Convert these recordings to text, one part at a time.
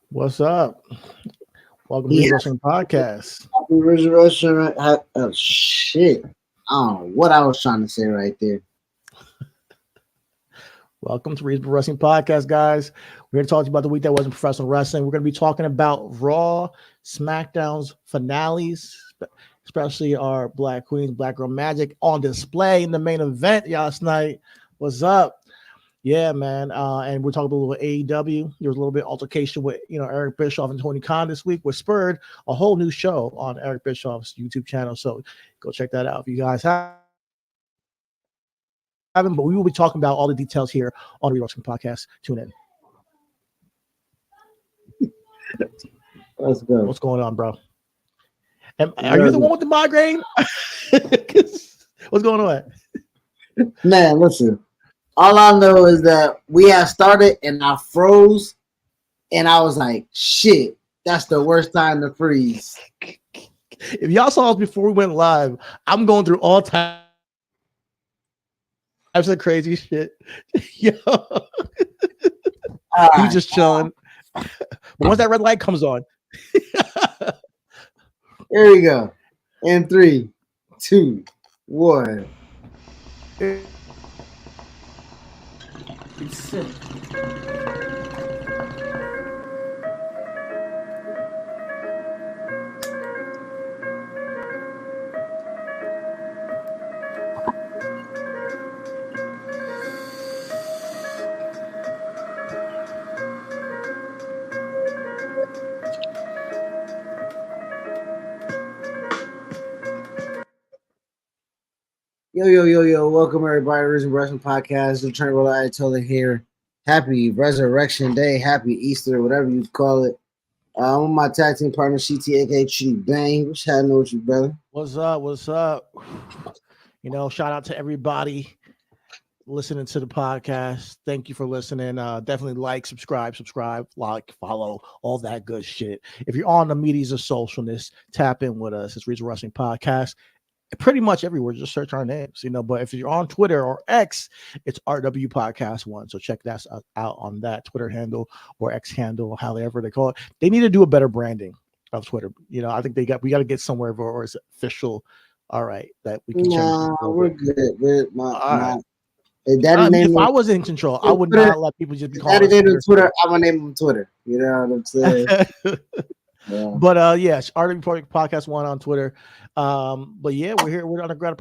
What's up? Welcome to He Read has Wrestling Podcast. happy resurrection. Oh shit! I don't know what I was trying to say right there. Welcome to Read Wrestling Podcast, guys. We're going to talk to you about the week that wasn't professional wrestling. We're going to be talking about Raw, SmackDown's finales, especially our Black Queens, Black Girl Magic on display in the main event last night. What's up? Yeah, man. And we're talking about a little AEW. There was a little bit of altercation with Eric Bischoff and Tony Khan this week, which spurred a whole new show on Eric Bischoff's YouTube channel. So go check that out if you guys haven't. But we will be talking about all the details here on the Read Wrestling Podcast. Tune in. Let's What's go. going on, bro? Are you the one Yo, with the migraine? What's going on? man, listen. All I know is that we had started and I froze, and I was like, "Shit, that's the worst time to freeze." If y'all saw us before we went live, I'm going through all types of crazy shit. Yo, All he's just right, chilling. But once that red light comes on, here we go. In three, two, one. it's sick. Yo, yo, yo, yo! Welcome everybody to Risen Wrestling Podcast. The Trent Roller Ayatollah here. Happy Resurrection Day, Happy Easter, whatever you call it. I'm with my tag team partner, CT, aka Chitty Bang. What's happening with you, brother? What's up? What's up? Shout out to everybody listening to the podcast. Thank you for listening. Definitely like, subscribe, like, follow, all that good shit. If you're on the medias of socialness, tap in with us. It's Reason Wrestling Podcast. Pretty much everywhere, just search our names, But if you're on Twitter or X, it's RW Podcast One. So check that out on that Twitter handle or X handle, however they call it. They need to do a better branding of Twitter. I think we got to get somewhere where it's official. All right, that we can change it Nah, a little we're bit. good. We're, All right. daddy I mean, named if him I was in control, I would Twitter. not let people just be calling Daddy us named him Twitter Twitter. I'm gonna name him Twitter. You know what I'm saying? fingers. Yeah. But yes, RW Podcast One on Twitter. But yeah, we're here. We're Underground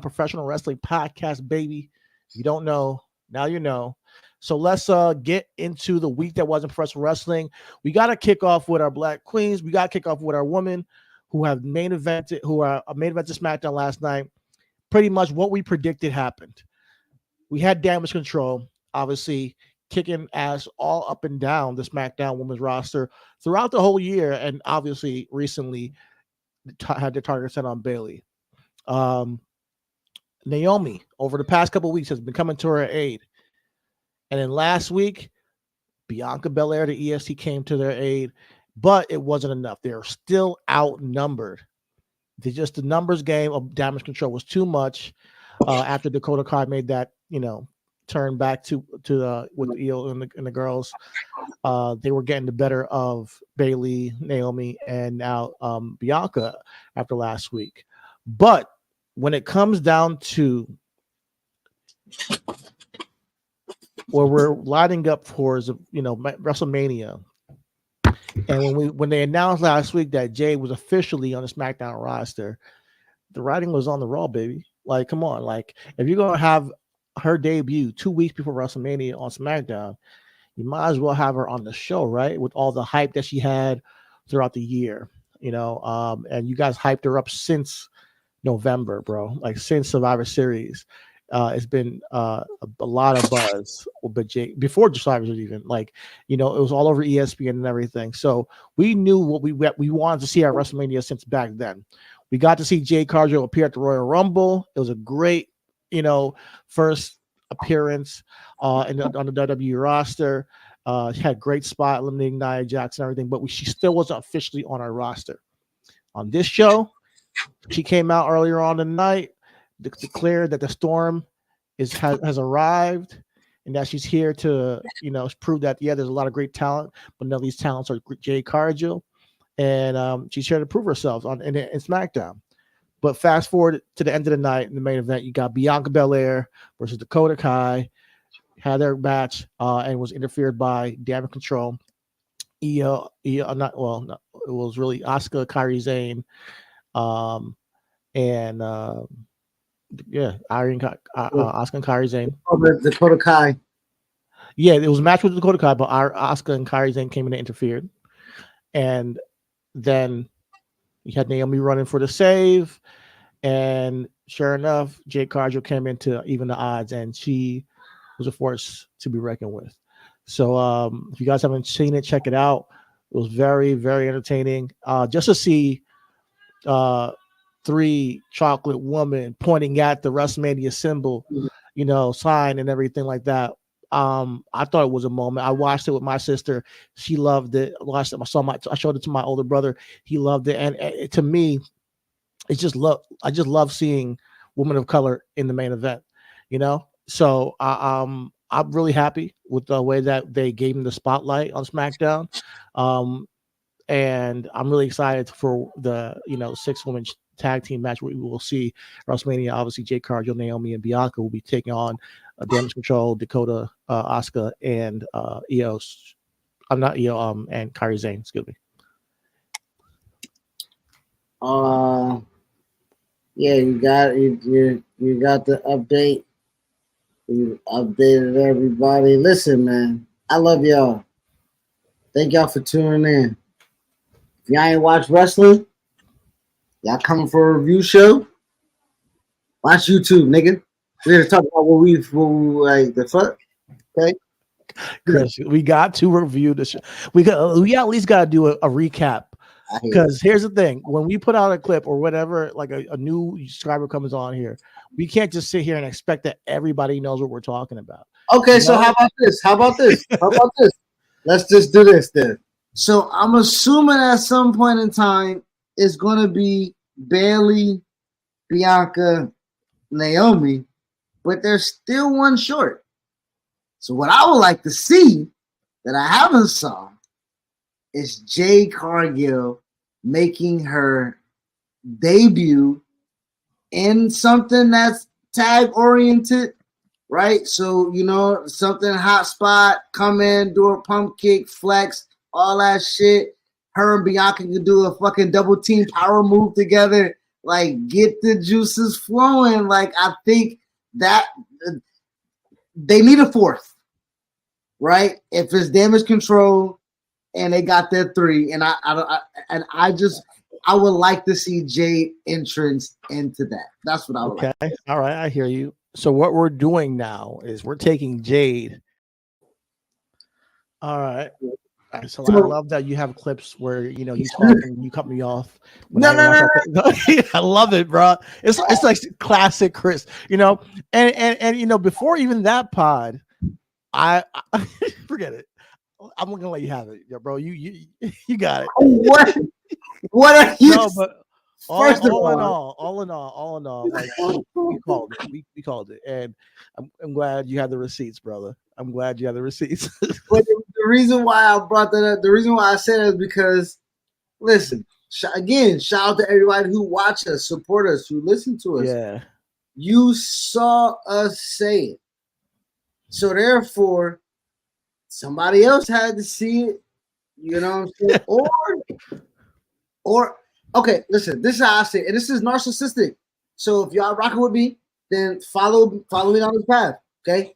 Professional Wrestling Podcast, baby. If you don't know, now you know. So let's get into the week that wasn't professional wrestling. We got to kick off with our Black Queens. We got to kick off with our women who are main evented SmackDown last night. Pretty much what we predicted happened. We had damage control, obviously kicking ass all up and down the SmackDown women's roster throughout the whole year, and obviously recently had the target set on Bailey. Um, Naomi, over the past couple of weeks, has been coming to her aid, and then last week, Bianca Belair, the EST, came to their aid, but it wasn't enough. They are still outnumbered. The numbers game of damage control was too much. After Dakota Kai made that, turn back to with the Eel and the girls, they were getting the better of Bailey, Naomi, and now Bianca after last week. But when it comes down to where we're lining up for, WrestleMania, and when they announced last week that Jade was officially on the SmackDown roster, the writing was on the Raw, baby. Like, come on, like if you're gonna have her debut 2 weeks before WrestleMania on SmackDown, you might as well have her on the show, right? With all the hype that she had throughout the year, and you guys hyped her up since November, bro. Like since Survivor Series, it's been a lot of buzz. But before Survivor Series, even it was all over ESPN and everything. So we knew what we wanted to see at WrestleMania since back then. We got to see Jade Cargill appear at the Royal Rumble. It was a great, first appearance on the WWE roster. She had a great spot eliminating Nia Jax and everything, but she still wasn't officially on our roster. On this show, she came out earlier on the night, declared that the storm has arrived, and that she's here to, prove that there's a lot of great talent, but none of these talents are Jade Cargill, and she's here to prove herself in SmackDown. But fast forward to the end of the night in the main event, you got Bianca Belair versus Dakota Kai, had their match and was interfered by Damage Control. It was really Asuka, Kairi Sane, Asuka and Kairi Sane. Dakota Kai. Yeah, it was a match with Dakota Kai, but Asuka and Kairi Sane came in and interfered. And then we had Naomi running for the save. And sure enough, Jade Cargill came in to even the odds, and she was a force to be reckoned with. So if you guys haven't seen it, check it out. It was very, very entertaining. Just to see three chocolate women pointing at the WrestleMania symbol, sign and everything like that. I thought it was a moment. I watched it with my sister. She loved it. I showed it to my older brother. He loved it. And to me, it's just love. I just love seeing women of color in the main event, So I'm really happy with the way that they gave him the spotlight on SmackDown. And I'm really excited for the 6-woman tag team match where we will see WrestleMania. Obviously, Jade Cargill, Naomi, and Bianca will be taking on Damage Control, Dakota, Asuka, and Eos. I'm not Io, and Kairi Sane. Excuse me. Yeah, you got the update. You updated everybody. Listen, man, I love y'all. Thank y'all for tuning in. If y'all ain't watch wrestling, y'all coming for a review show? Watch YouTube, nigga. We're gonna talk about what we like the fuck. Okay, Chris, we got to review the show. We at least got to do a recap. Because here's the thing: when we put out a clip or whatever, like a new subscriber comes on here, we can't just sit here and expect that everybody knows what we're talking about. Okay, so how about this? Let's just do this then. So I'm assuming at some point in time it's gonna be Bayley, Bianca, Naomi, but there's still one short. So what I would like to see that I haven't saw is Jade Cargill making her debut in something that's tag oriented, right? So, something hot spot, come in, do a pump kick, flex, all that shit. Her and Bianca can do a fucking double team power move together, like get the juices flowing. Like I think that they need a fourth, right? If it's Damage Control and they got their 3, and I would like to see Jade entrance into that. That's what I would like. Okay, all right, I hear you. So what we're doing now is we're taking Jade. All right. So I love that you have clips where you talk and you cut me off. No. I love it, bro. It's like classic Chris, and before even that pod, I forget it. I'm gonna let you have it, bro. You got it. What are you? No, but all in all, like we called it. We called it, and I'm glad you had the receipts, brother. I'm glad you had the receipts. But the reason why I brought that up, the reason why I said it is because, listen, again, shout out to everybody who watch us, support us, who listen to us. Yeah, you saw us say it, so therefore, somebody else had to see it. You know what I'm saying? Or okay, listen, this is how I say it, and this is narcissistic. So if y'all rocking with me, then follow me on this path. Okay.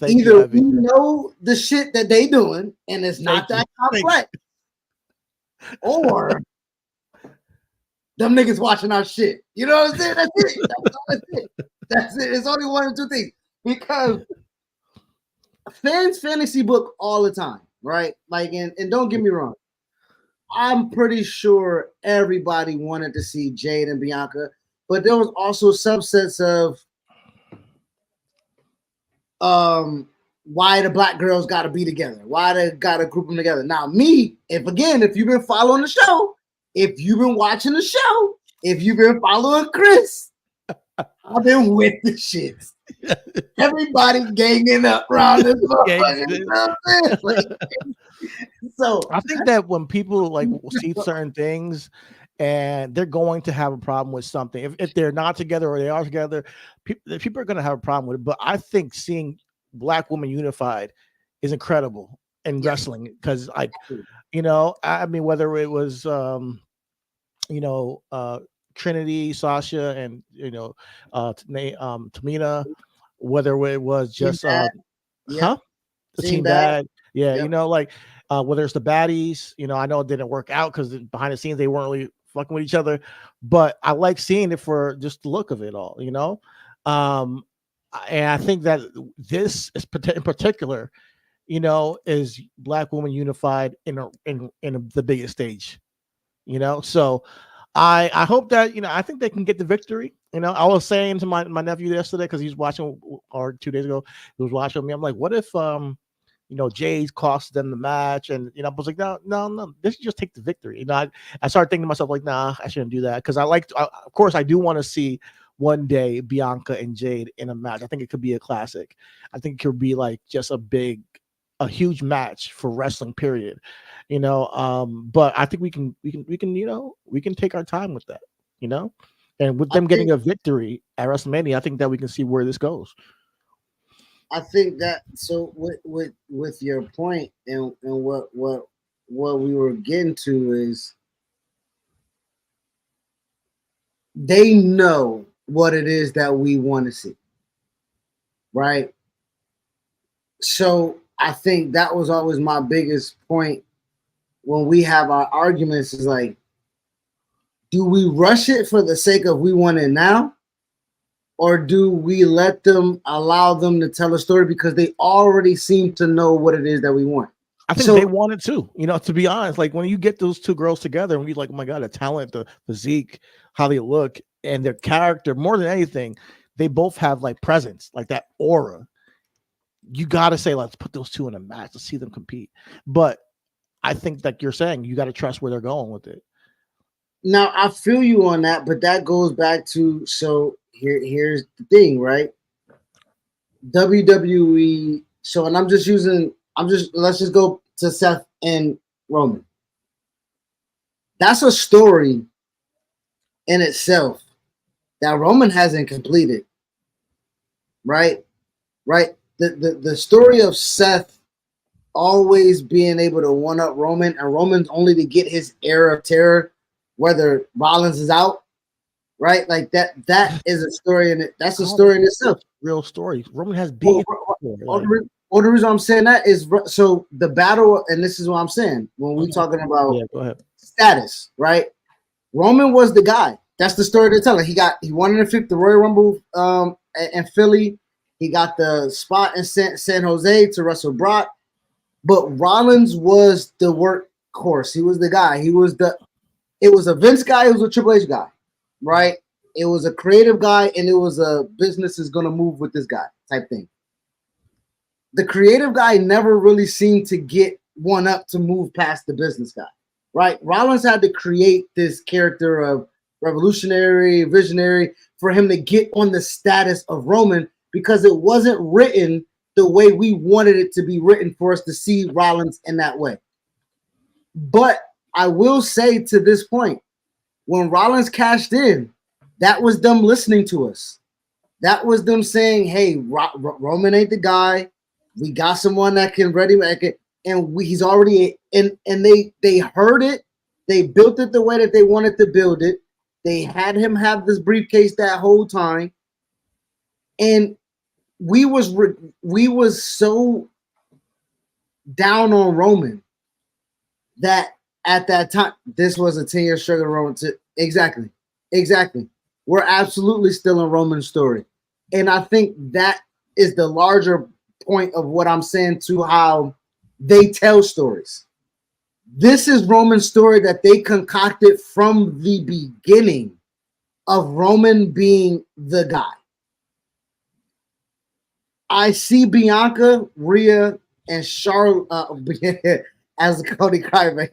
Either we know the shit that they doing, and it's not that complex, or them niggas watching our shit. You know what I'm saying? That's it. That's it. It's only one or two things. Because fans fantasy book all the time, right? Like, and don't get me wrong, I'm pretty sure everybody wanted to see Jade and Bianca, but there was also subsets of why the black girls got to be together, why they got to group them together. Now, me, if you've been following the show, if you've been watching the show, if you've been following Chris, I've been with the shits. Everybody ganging up around this motherfucker. You know what I'm saying? Like, so I think that when people like see certain things and they're going to have a problem with something, if they're not together or they are together, people are going to have a problem with it. But I think seeing Black women unified is incredible in wrestling because, like, you know, I mean, whether it was, you know, Trinity, Sasha, and you know, Tamina, whether it was just, yep. the Team team Bad. bad, yeah, Yep. you know, like whether it's the baddies, you know, I know it didn't work out because behind the scenes they weren't really fucking with each other, but I like seeing it for just the look of it all, you know. And I think that this is in particular, you know, is Black women unified in the biggest stage, you know. So I hope that, you know, I think they can get the victory. You know, I was saying to my nephew yesterday because he's watching, or 2 days ago, he was watching me. I'm like, what if you know, Jade cost them the match, and you know, I was like, no, they should just take the victory. You know, I started thinking to myself like, nah, I shouldn't do that because of course, I do want to see one day Bianca and Jade in a match. I think it could be a classic. I think it could be like just a huge match for wrestling. Period. You know, but I think we can, you know, we can take our time with that. You know, and with them getting a victory at WrestleMania, I think that we can see where this goes. I think that so with your point and what we were getting to is they know what it is that we want to see, right? So I think that was always my biggest point when we have our arguments is like, do we rush it for the sake of we want it now? Or do we let them allow them to tell a story because they already seem to know what it is that we want? I think they want it too. You know, to be honest, like when you get those two girls together and you're like, oh my God, the talent, the physique, how they look, and their character, more than anything, they both have like presence, like that aura. You got to say, let's put those two in a match to see them compete. But I think that you're saying you got to trust where they're going with it. Now I feel you on that, but that goes back to here's the thing, right? WWE. So, and let's just go to Seth and Roman. That's a story in itself that Roman hasn't completed, right? Right. The story of Seth always being able to one up Roman and Roman's only to get his era of terror, whether Rollins is out. Right, like that is a story in it. That's a story in itself. Real story. Roman has big. The reason I'm saying that is so the battle, and this is what I'm saying when we're talking about go ahead. Status, right? Roman was the guy. That's the story they're telling. He won in the Royal Rumble in Philly. He got the spot in San Jose to wrestle Brock. But Rollins was the workhorse. He was the guy. It was a Vince guy. It was a Triple H guy. Right? It was a creative guy, and it was a business is going to move with this guy type thing. The creative guy never really seemed to get one up to move past the business guy, right? Rollins had to create this character of revolutionary, visionary for him to get on the status of Roman because it wasn't written the way we wanted it to be written for us to see Rollins in that way. But I will say to this point, when Rollins cashed in, that was them listening to us. That was them saying, hey, Roman ain't the guy. We got someone that can ready make it. And he's already in. And they heard it. They built it the way that they wanted to build it. They had him have this briefcase that whole time. And we was so down on Roman that at that time, this was a 10-year struggle Roman to exactly. We're absolutely still in Roman's story. And I think that is the larger point of what I'm saying to how they tell stories. This is Roman's story that they concocted from the beginning of Roman being the guy. I see Bianca, Rhea, and Charlotte as Cody Cryback.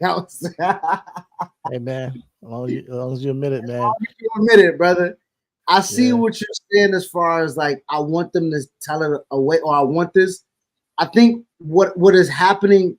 Hey man, as long as you admit it, man. You admit it, brother. I see what you're saying as far as like I want them to tell it away, or I want this. I think what is happening.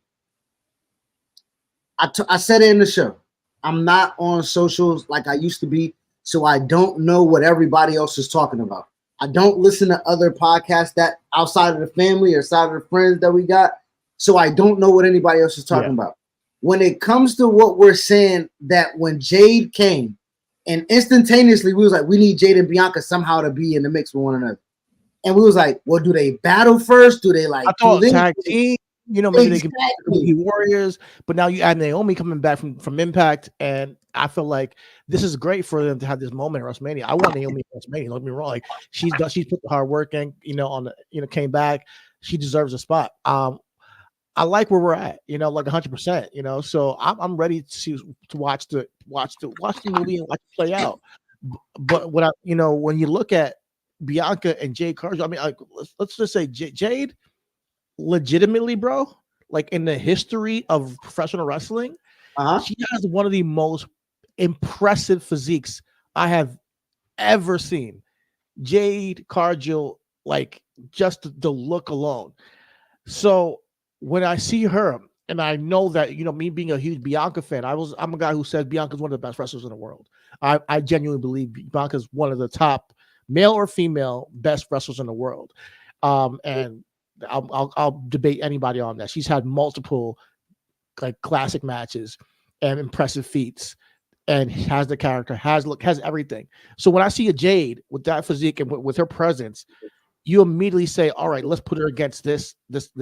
I said it in the show. I'm not on socials like I used to be, so I don't know what everybody else is talking about. I don't listen to other podcasts that outside of the family or outside of the friends that we got, so I don't know what anybody else is talking about. When it comes to what we're saying, that when Jade came, and instantaneously we was like, we need Jade and Bianca somehow to be in the mix with one another. And we was like, well, do they battle first? Do they like I thought tag team? You know, maybe they can be warriors, but now you add Naomi coming back from Impact, and I feel like this is great for them to have this moment at WrestleMania. I want Naomi at WrestMania. Don't get me wrong, like she's put the hard work in, came back. She deserves a spot. I like where we're at, like 100%, so I'm ready to watch the movie and watch it play out. But when you look at Bianca and Jade Cargill, I mean, let's just say Jade, legitimately, bro, like in the history of professional wrestling, she has one of the most impressive physiques I have ever seen. Jade Cargill, like just the look alone. So when I see her, and I know that, me being a huge Bianca fan, I'm a guy who says Bianca's one of the best wrestlers in the world. I genuinely believe Bianca's one of the top male or female best wrestlers in the world. And I'll debate anybody on that. She's had multiple like classic matches and impressive feats, and has the character, has everything. So when I see a Jade with that physique and with her presence, you immediately say, all right, let's put her against this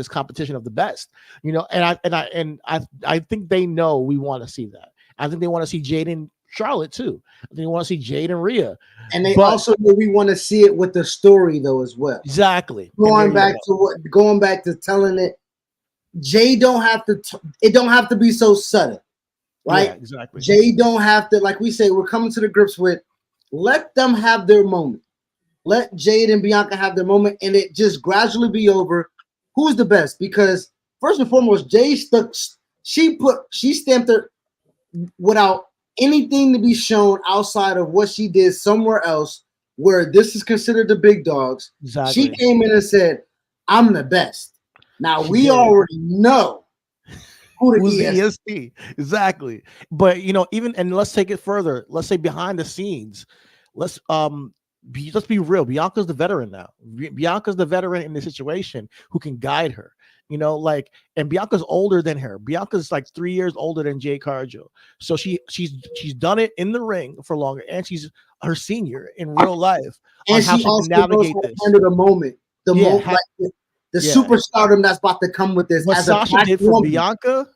competition of the best, and I think they know we want to see that. I think they want to see Jade and Charlotte too. I think they want to see Jade and Rhea. And they also know we want to see it with the story though as well. Exactly. Going back to telling it, Jade don't have to. It don't have to be so sudden, right? Yeah, exactly. Jade don't have to, like we say, we're coming to the grips with. Let them have their moment. Let Jade and Bianca have their moment, and it just gradually be over. Who's the best? Because first and foremost, Jade stuck. She stamped her without anything to be shown outside of what she did somewhere else, where this is considered the big dogs. Exactly. She came in and said, "I'm the best." Now we already know who's the EST. Exactly. But and let's take it further. Let's say behind the scenes. Let's be real. Bianca's the veteran now. Bianca's the veteran in the situation who can guide her. And Bianca's older than her. Bianca's like 3 years older than Jade Cargill. So she's done it in the ring for longer, and she's her senior in real life. And she also navigate this. Under the moment, the superstardom that's about to come with this. What Sasha did for Bianca,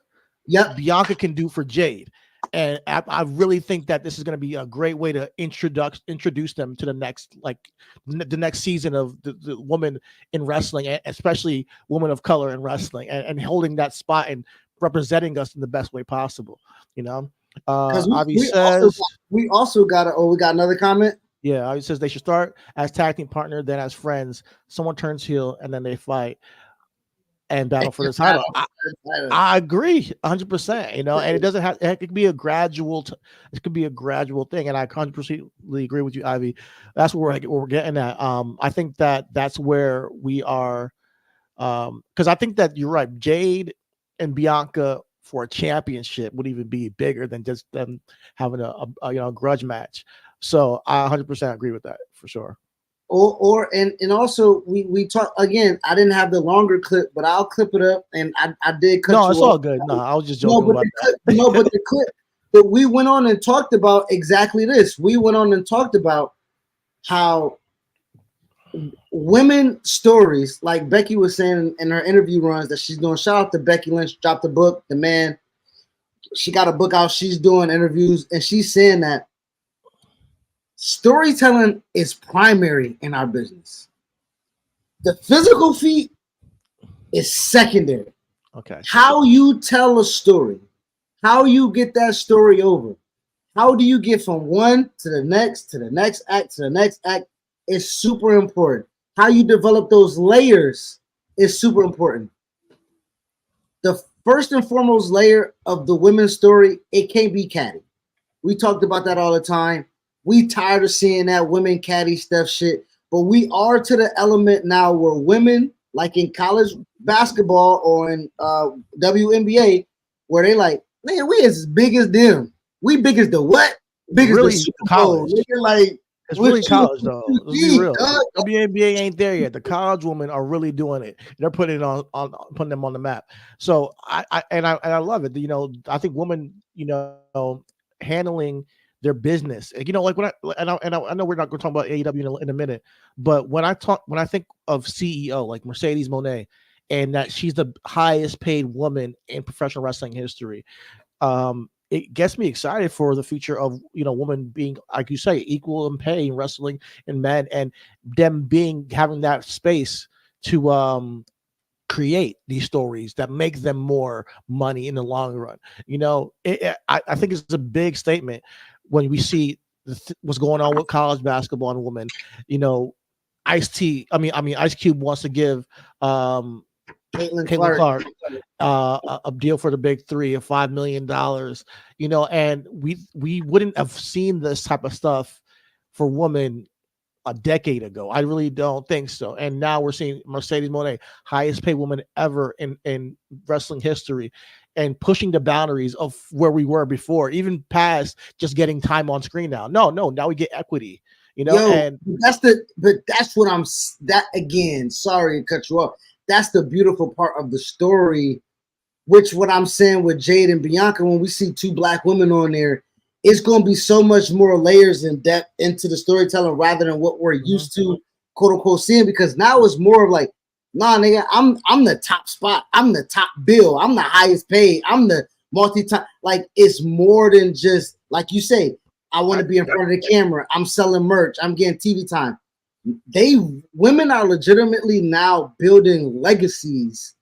Bianca can do for Jade. And I really think that this is going to be a great way to introduce them to the next season of the woman in wrestling, especially women of color in wrestling, and holding that spot and representing us in the best way possible. Avi says we also got we got another comment. Yeah, Avi says they should start as tag team partner, then as friends. Someone turns heel, and then they fight and battle for the title. I agree 100%, and it doesn't have, it could be a gradual thing. And I 100% agree with you, Ivy. That's where we're getting at. I think that's where we are. Cause I think that you're right. Jade and Bianca for a championship would even be bigger than just them having a grudge match. So I 100% agree with that for sure. And also we talk again. I didn't have the longer clip, but I'll clip it up, and I did cut. No, it's all good. No, I was just joking about that. But the clip that we went on and talked about exactly this. We went on and talked about how women stories, like Becky was saying in her interview runs that she's doing. Shout out to Becky Lynch, dropped the book. The man, she got a book out. She's doing interviews, and she's saying that storytelling is primary in our business. The physical feat is secondary. Okay. How you tell a story, how you get that story over, how do you get from one to the next act to the next act is super important. How you develop those layers is super important. The first and foremost layer of the women's story, it can't be catty. We talked about that all the time. We tired of seeing that women caddy stuff shit. But we are to the element now where women, like in college basketball or in WNBA, where they like, man, we as big as them. We big as the what? Big as the Really Super Bowl. college. Nigga, like, It's what really you- college though. what Let's you be need, real. dog? WNBA ain't there yet. The college women are really doing it. They're putting it on putting them on the map. So I love it. You know, I think women, you know, handling their business. You know, like when I know we're not going to talk about AEW in a minute, but when I think of CEO like Mercedes Moné, and that she's the highest paid woman in professional wrestling history, it gets me excited for the future of, you know, women being, like you say, equal in pay in wrestling and men, and them having that space to create these stories that make them more money in the long run. You know, I think it's a big statement when we see what's going on with college basketball and women. You know, Ice Cube wants to give Caitlin Caitlin Clark. Clark a deal for the big three of $5 million, you know, and we wouldn't have seen this type of stuff for women a decade ago. I really don't think so. And now we're seeing Mercedes Moné, highest paid woman ever in wrestling history, and pushing the boundaries of where we were before, even past just getting time on screen now. No, now we get equity, you know. Yo, And that's what I'm that again. Sorry to cut you off. That's the beautiful part of the story, which what I'm saying with Jade and Bianca, when we see two black women on there, it's going to be so much more layers and depth into the storytelling rather than what we're used to, quote unquote, seeing. Because now it's more of like, nah, nigga, I'm the top spot, I'm the top bill, I'm the highest paid, I'm the multi-time. Like, it's more than just like you say. I want to be in front of the camera. I'm selling merch. I'm getting TV time. Women are legitimately now building legacies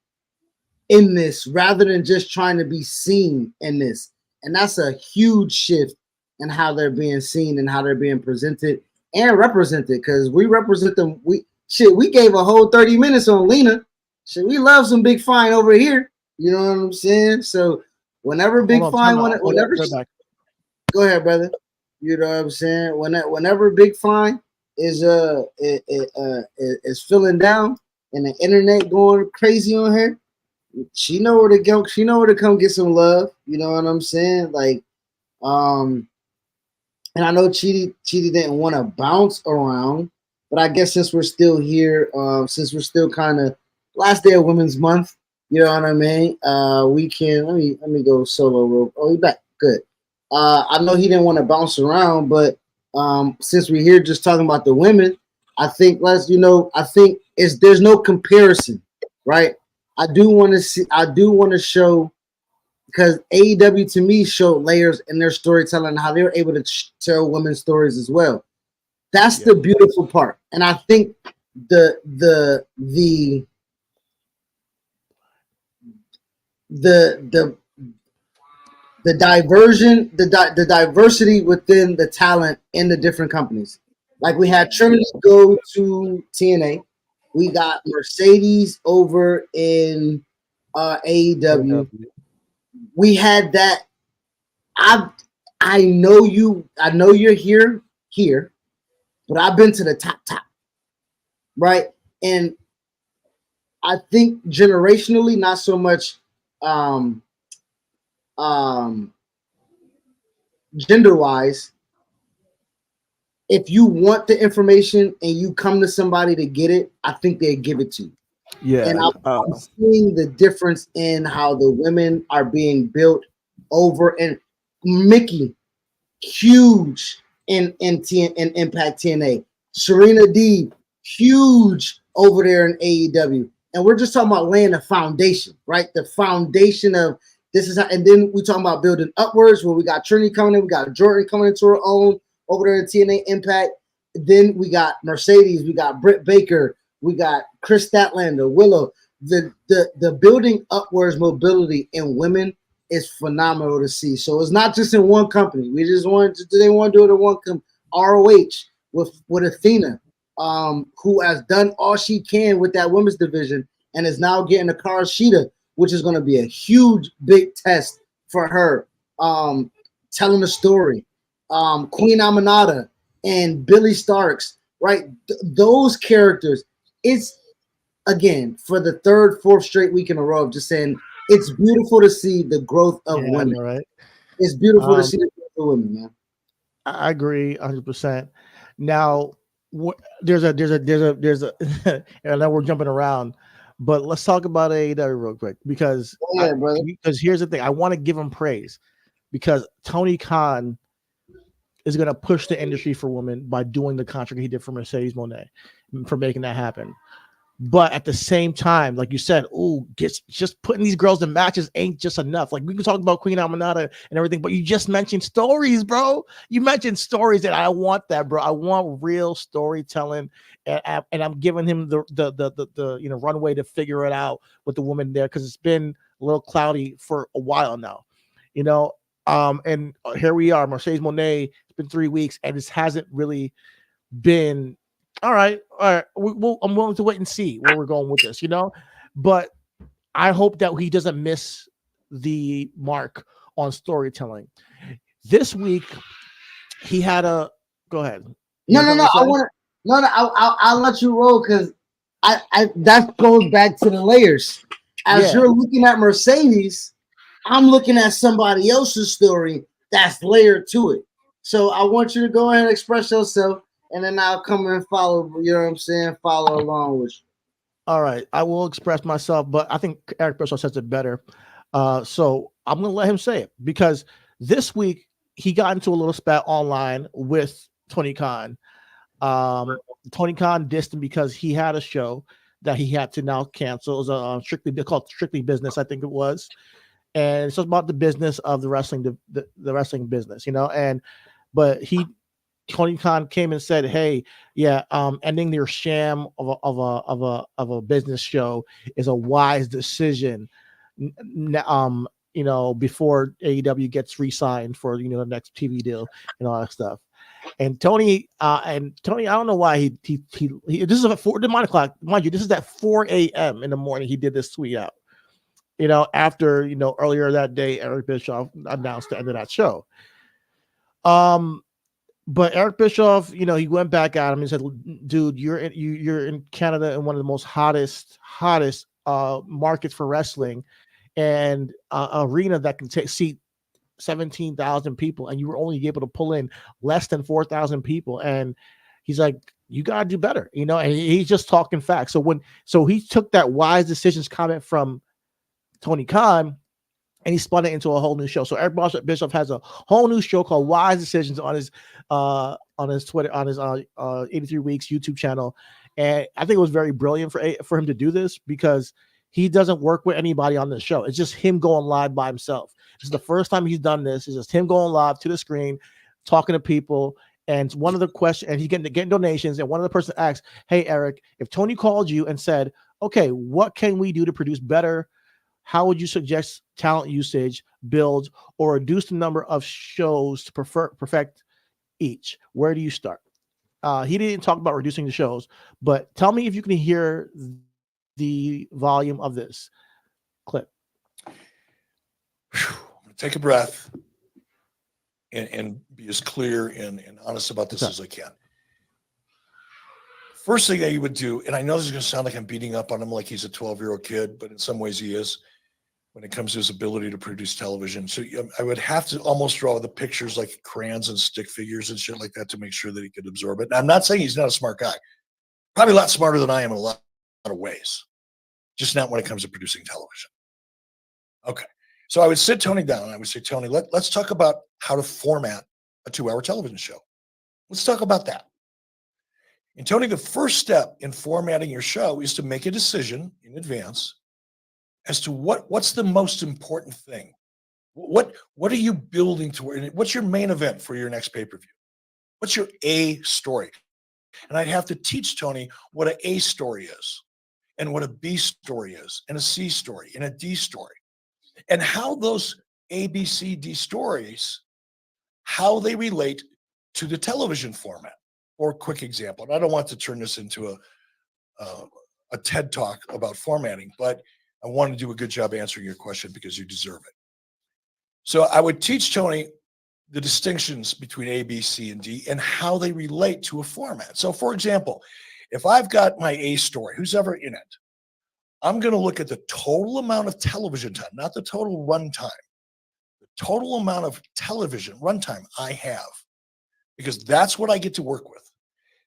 in this rather than just trying to be seen in this. And that's a huge shift in how they're being seen and how they're being presented and represented, because we represent them. We gave a whole 30 minutes on Lena. Shit, we love some Big Fine over here. You know what I'm saying? So whenever Big Fine, go ahead, brother. You know what I'm saying? Whenever Big Fine is feeling down and the internet going crazy on her, she know where to go. She know where to come get some love. You know what I'm saying? Like, and I know Chidi didn't want to bounce around, but I guess since we're still here, since we're still kind of last day of Women's Month, you know what I mean? We can let me go solo. Oh, you back? Good. I know he didn't want to bounce around, but since we're here just talking about the women, I think there's no comparison, right? I do want to show, because AEW to me showed layers in their storytelling, how they were able to tell women's stories as well. That's the beautiful part. And I think the diversity within the talent in the different companies. Like, we had Trinity go to TNA. We got Mercedes over in AEW. We had that. I know you're here, but I've been to the top, right? And I think generationally, not so much gender-wise. If you want the information and you come to somebody to get it, I think they give it to you. Yeah, and I'm seeing the difference in how the women are being built over. And Mickey, huge in Impact TNA. Serena Deeb, huge over there in AEW. And we're just talking about laying the foundation, right? The foundation of this is how, and then we talking about building upwards, where we got Trinity coming in, we got Jordan coming into her own over there in TNA Impact. Then we got Mercedes, we got Britt Baker, we got Chris Statlander, Willow. The building upwards mobility in women is phenomenal to see. So it's not just in one company. They want to do it in one company. ROH with Athena, who has done all she can with that women's division and is now getting a Karashita, which is going to be a huge, big test for her, telling the story. Queen Aminata and Billy Starks, right? Those characters. It's again for the third, fourth straight week in a row of just saying it's beautiful to see the growth of Yeah, I women. know, right? It's beautiful to see the growth of women, man. I agree 100%. Now, there's a, and I know we're jumping around, but let's talk about AEW real quick because Yeah, brother. because here's the thing, I want to give him praise because Tony Khan is going to push the industry for women by doing the contract he did for Mercedes Moné for making that happen. But at the same time, like you said, just putting these girls in matches ain't just enough. Like we can talk about Queen Aminata and everything, but you just mentioned stories, bro. You mentioned stories, and I want that, bro. I want real storytelling, and I'm giving him the runway to figure it out with the woman there because it's been a little cloudy for a while now, you know. And here we are, Mercedes Moné. It's been 3 weeks, and this hasn't really been all right. I'm willing to wait and see where we're going with this, but I hope that he doesn't miss the mark on storytelling. This week, he had a go ahead. No. I want to. No. I'll let you roll because I that goes back to the layers. As you're looking at Mercedes, I'm looking at somebody else's story that's layered to it. So I want you to go ahead and express yourself, and then I'll come and follow. You know what I'm saying? Follow along with you. All right, I will express myself, but I think Eric Bischoff says it better. So I'm going to let him say it because this week he got into a little spat online with Tony Khan. Tony Khan dissed him because he had a show that he had to now cancel. It was called Strictly Business, I think it was, and it's just about the business of the wrestling, the wrestling business, but Tony Khan came and said, "Hey, yeah, ending your sham of a business show is a wise decision. Before AEW gets re-signed for the next TV deal and all that stuff." And Tony, I don't know why he this is at 9 o'clock, mind you. This is at 4 a.m. in the morning. He did this tweet out, after earlier that day, Eric Bischoff announced the end of that show. But Eric Bischoff, he went back at him and said, "Dude, you're in Canada in one of the most hottest markets for wrestling, and arena that can seat 17,000 people, and you were only able to pull in less than 4,000 people." And he's like, "You gotta do better," And he's just talking facts. So he took that wise decisions comment from Tony Khan, and he spun it into a whole new show. So Eric Bischoff has a whole new show called Wise Decisions on his Twitter, on his 83 Weeks YouTube channel. And I think it was very brilliant for him to do this because he doesn't work with anybody on the show. It's just him going live by himself. This is the first time he's done this. It's just him going live to the screen, talking to people. And one of the questions, and he's getting donations. And one of the person asks, "Hey, Eric, if Tony called you and said, okay, what can we do to produce better? How would you suggest talent usage, build, or reduce the number of shows to perfect each? Where do you start?" He didn't talk about reducing the shows, but tell me if you can hear the volume of this clip. I'm going to take a breath and be as clear and honest about this as I can. First thing that you would do, and I know this is going to sound like I'm beating up on him like he's a 12-year-old kid, but in some ways he is when it comes to his ability to produce television. So I would have to almost draw the pictures like crayons and stick figures and shit like that to make sure that he could absorb it. And I'm not saying he's not a smart guy. Probably a lot smarter than I am in a lot of ways. Just not when it comes to producing television. Okay. So I would sit Tony down and I would say, "Tony, let's talk about how to format a 2-hour television show. Let's talk about that." And Tony, the first step in formatting your show is to make a decision in advance as to what's the most important thing. What are you building toward? What's your main event for your next pay-per-view? What's your A story? And I'd have to teach Tony what an A story is and what a B story is and a C story and a D story and how those A, B, C, D stories, how they relate to the television format. Or a quick example, and I don't want to turn this into a TED talk about formatting, but I want to do a good job answering your question because you deserve it. So I would teach Tony the distinctions between A, B, C, and D and how they relate to a format. So, for example, if I've got my A story, who's ever in it, I'm going to look at the total amount of television time, not the total runtime, the total amount of television runtime I have, because that's what I get to work with.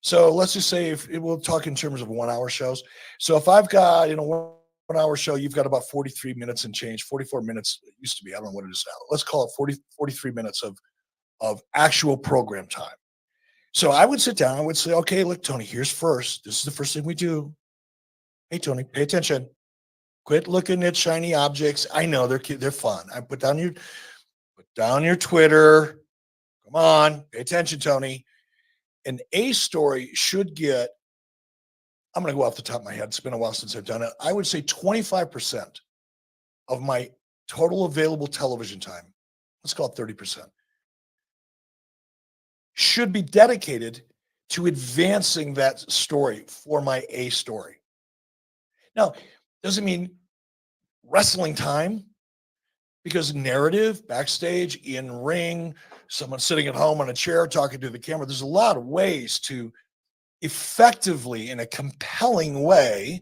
So let's just say we'll talk in terms of 1 hour shows. So if I've got, 1 hour show, you've got about 43 minutes and change, 44 minutes. It used to be, I don't know what it is now. Let's call it 43 minutes of actual program time. So I would sit down, I would say, okay, look, Tony, here's first. This is the first thing we do. Hey, Tony, pay attention. Quit looking at shiny objects. I know they're fun. I put down your Twitter. Come on, pay attention, Tony. An A story should get, I'm going to go off the top of my head. It's been a while since I've done it. I would say 25% of my total available television time, let's call it 30%, should be dedicated to advancing that story for my A story. Now, doesn't mean wrestling time, because narrative, backstage, in ring, someone sitting at home on a chair talking to the camera, there's a lot of ways to effectively, in a compelling way,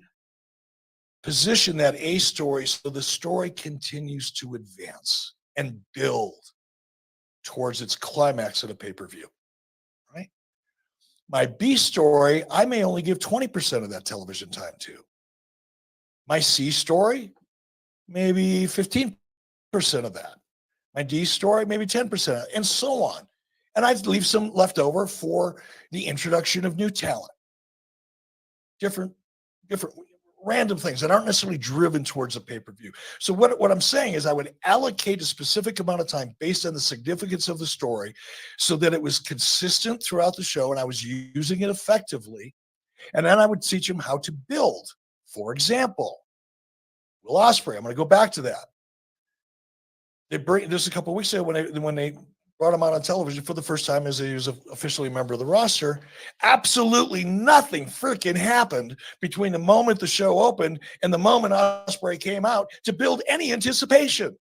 position that A story so the story continues to advance and build towards its climax at a pay-per-view, right? My B story, I may only give 20% of that television time to. My C story, maybe 15% of that. My D story, maybe 10%, and so on. And I'd leave some left over for the introduction of new talent. Different random things that aren't necessarily driven towards a pay-per-view. So what I'm saying is I would allocate a specific amount of time based on the significance of the story so that it was consistent throughout the show and I was using it effectively. And then I would teach them how to build. For example, Will Ospreay, I'm going to go back to that. This a couple of weeks ago when they brought him out on television for the first time as he was officially a member of the roster. Absolutely nothing freaking happened between the moment the show opened and the moment Ospreay came out to build any anticipation.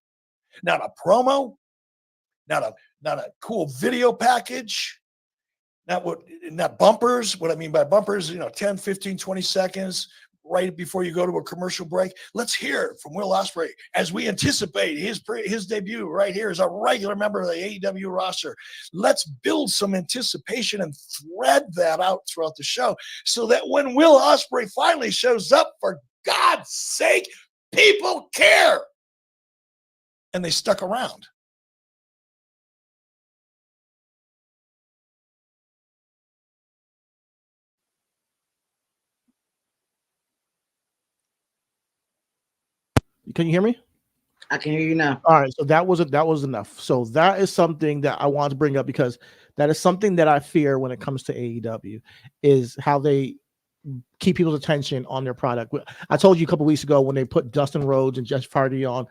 Not a promo, not a cool video package, not bumpers. What I mean by bumpers, 10, 15, 20 seconds right before you go to a commercial break. Let's hear it from Will Ospreay as we anticipate his debut right here as a regular member of the AEW roster. Let's build some anticipation and thread that out throughout the show so that when Will Ospreay finally shows up, for God's sake, people care. And they stuck around. Can you hear me? I can hear you now. All right, so that was enough. So that is something that I want to bring up because that is something that I fear when it comes to AEW is how they keep people's attention on their product. I told you a couple weeks ago when they put Dustin Rhodes and Jeff Hardy on,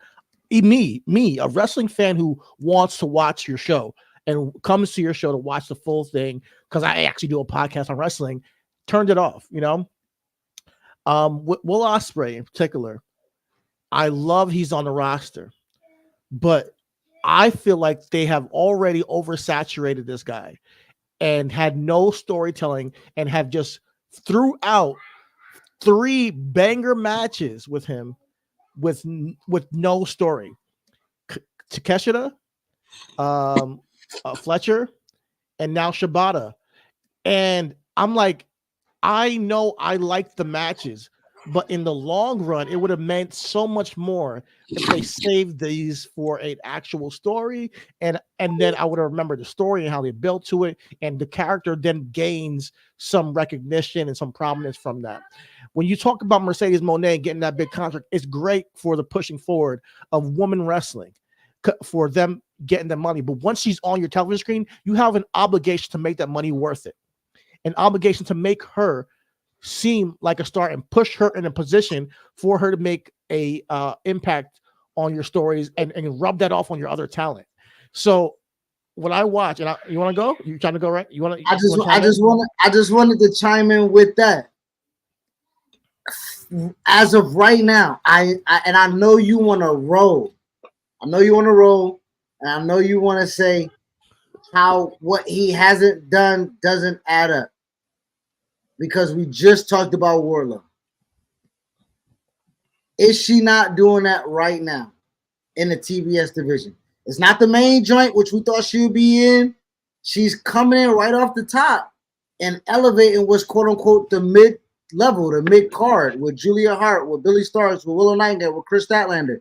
me, a wrestling fan who wants to watch your show and comes to your show to watch the full thing because I actually do a podcast on wrestling, turned it off. Will Ospreay in particular, I love he's on the roster, but I feel like they have already oversaturated this guy and had no storytelling and have just threw out 3 banger matches with him with no story. Takeshita, Fletcher, and now Shibata. And I'm like, I know I liked the matches, but in the long run, it would have meant so much more if they saved these for an actual story, and then I would have remembered the story and how they built to it, and the character then gains some recognition and some prominence from that. When you talk about Mercedes Moné getting that big contract, it's great for the pushing forward of women wrestling, for them getting the money. But once she's on your television screen, you have an obligation to make that money worth it, an obligation to make her seem like a star and push her in a position for her to make a impact on your stories and rub that off on your other talent. So when I watch, and you want to go? You trying to go, right? You want to? I just wanted to chime in with that. As of right now, I know you want to roll. I know you want to roll, and I know you want to say how what he hasn't done doesn't add up. Because we just talked about Wardlow. Is she not doing that right now in the TBS division? It's not the main joint, which we thought she would be in. She's coming in right off the top and elevating what's quote unquote the mid level, the mid card with Julia Hart, with Billy Starks, with Willow Nightingale, with Chris Statlander.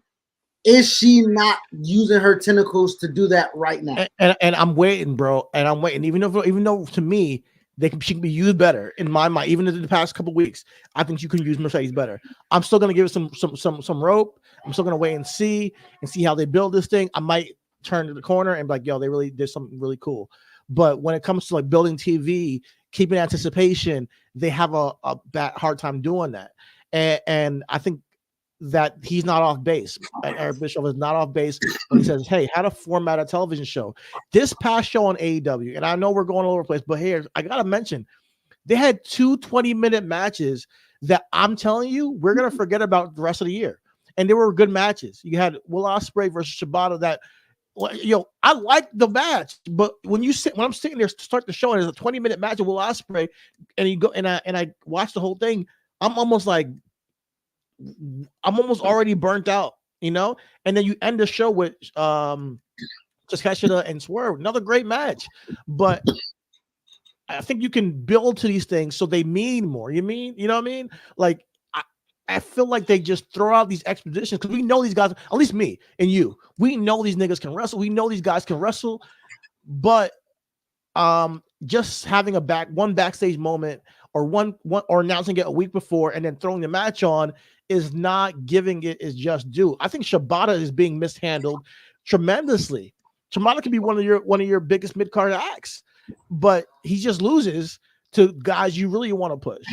Is she not using her tentacles to do that right now? And I'm waiting, bro. And I'm waiting. Even though to me, she can be used better in my mind. Even in the past couple weeks, I think you can use Mercedes better. I'm still gonna give it some rope. I'm still gonna wait and see how they build this thing. I might turn to the corner and be like, yo, they really did something really cool. But when it comes to like building TV, keeping anticipation, they have a hard time doing that. And I think that he's not off base. Eric Bischoff is not off base when he says, hey, how to format a television show. This past show on AEW, and I know we're going all over the place, but here, I got to mention, they had 2 20-minute matches that I'm telling you, we're going to forget about the rest of the year. And they were good matches. You had Will Ospreay versus Shibata that, I like the match, but when I'm sitting there to start the show and it's a 20-minute match of Will Ospreay, and you go and I watch the whole thing, I'm almost already burnt out, and then you end the show with Takeshita and Swerve, another great match, but I think you can build to these things so they mean more. You know what I mean? Like I feel like they just throw out these expeditions because we know these guys, at least me and you, we know these niggas can wrestle. We know these guys can wrestle, but just having one backstage moment or one or announcing it a week before and then throwing the match on is not giving it its just due. I think Shibata is being mishandled tremendously. Shibata can be one of your biggest mid-card acts, but he just loses to guys you really want to push,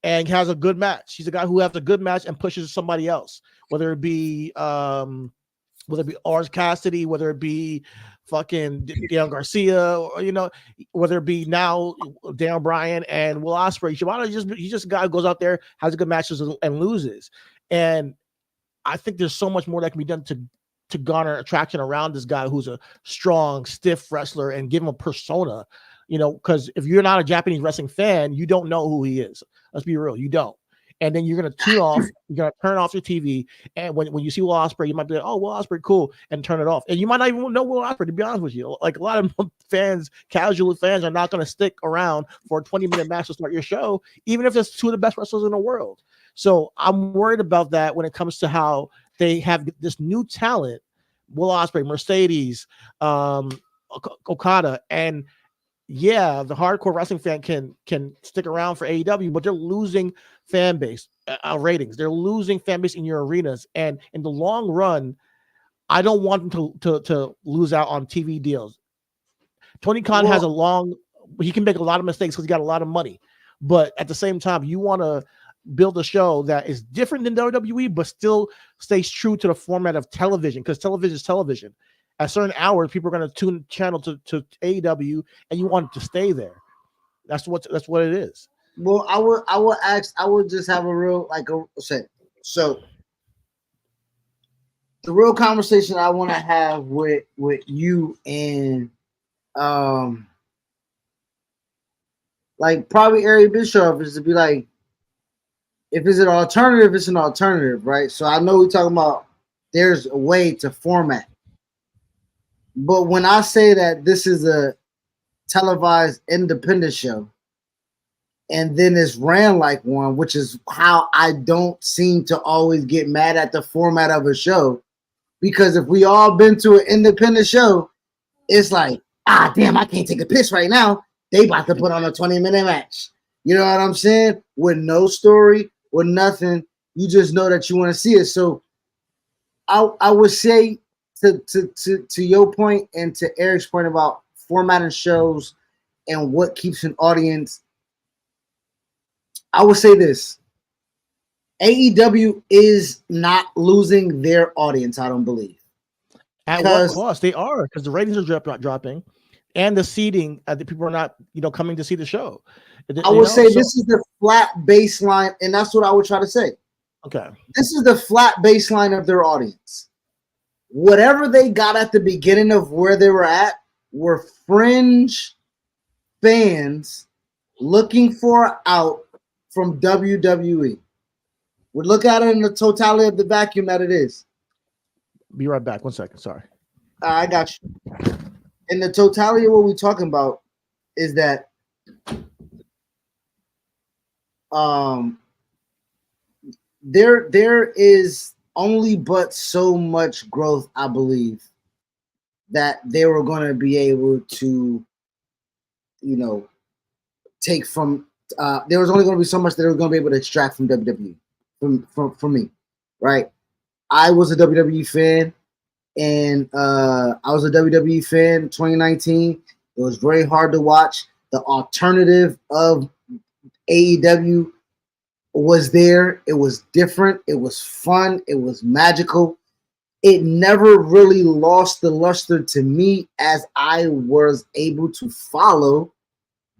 and has a good match. He's a guy who has a good match and pushes somebody else, whether it be Orange Cassidy, whether it be fucking Daniel Garcia, or whether it be now Daniel Bryan and Will Ospreay. Shibata he's just a guy who goes out there, has a good matches and loses. And I think there's so much more that can be done to garner attraction around this guy who's a strong, stiff wrestler and give him a persona. Because if you're not a Japanese wrestling fan, you don't know who he is. Let's be real, you don't. And then you're gonna tune off. You're gonna turn off your TV, and when you see Will Ospreay, you might be like, "Oh, Will Ospreay, cool," and turn it off. And you might not even know Will Ospreay. To be honest with you, like a lot of fans, casual fans, are not gonna stick around for a 20-minute match to start your show, even if it's two of the best wrestlers in the world. So I'm worried about that when it comes to how they have this new talent, Will Ospreay, Mercedes, Okada, and yeah, the hardcore wrestling fan can stick around for AEW, but they're losing fan base ratings. They're losing fan base in your arenas, and in the long run, I don't want them to lose out on TV deals. Tony Khan he can make a lot of mistakes because he got a lot of money, but at the same time, you want to build a show that is different than WWE, but still stays true to the format of television, because television is television. At certain hours, people are going to tune the channel to AEW, and you want it to stay there. That's what it is. Well, I would just have a real so the real conversation I want to have with you and probably Eric Bischoff is to be like, if it's an alternative, it's an alternative, right? So I know we're talking about there's a way to format. But when I say that this is a televised independent show, and then it's ran like one, which is how I don't seem to always get mad at the format of a show, because if we all been to an independent show, it's like, damn, I can't take a piss right now. They about to put on a 20-minute match. You know what I'm saying? With no story, with nothing, you just know that you want to see it. So I would say, to your point and to Eric's point about formatting shows and what keeps an audience, I would say this: AEW is not losing their audience, I don't believe. At what cost? They are, because the ratings are dropping, and the seating, the people are not, coming to see the show. I would say this is the flat baseline, and that's what I would try to say. Okay, this is the flat baseline of their audience. Whatever they got at the beginning of where they were at, were fringe fans looking for an out from WWE. We look at it in the totality of the vacuum that it is. Be right back. 1 second. Sorry. I got you. In the totality of what we're talking about is that there is only but so much growth, I believe, that they were going to be able to, take from. There was only going to be so much that they were going to be able to extract from WWE, from me, right? I was a WWE fan, and I was a WWE fan in 2019. It was very hard to watch. The alternative of AEW was there. It was different. It was fun. It was magical. It never really lost the luster to me as I was able to follow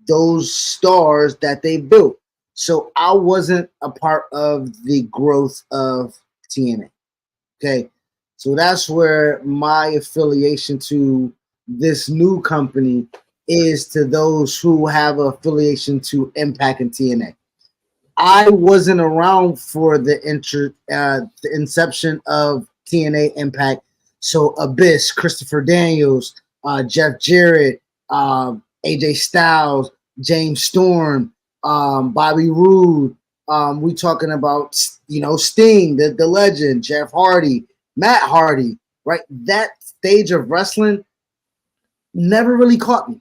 those stars that they built. So I wasn't a part of the growth of TNA. Okay. So that's where my affiliation to this new company is, to those who have affiliation to Impact and TNA. I wasn't around for the inception of TNA Impact. So Abyss, Christopher Daniels, Jeff Jarrett, AJ Styles, James Storm, Bobby Roode. We talking about, Sting, the legend, Jeff Hardy, Matt Hardy, right? That stage of wrestling never really caught me.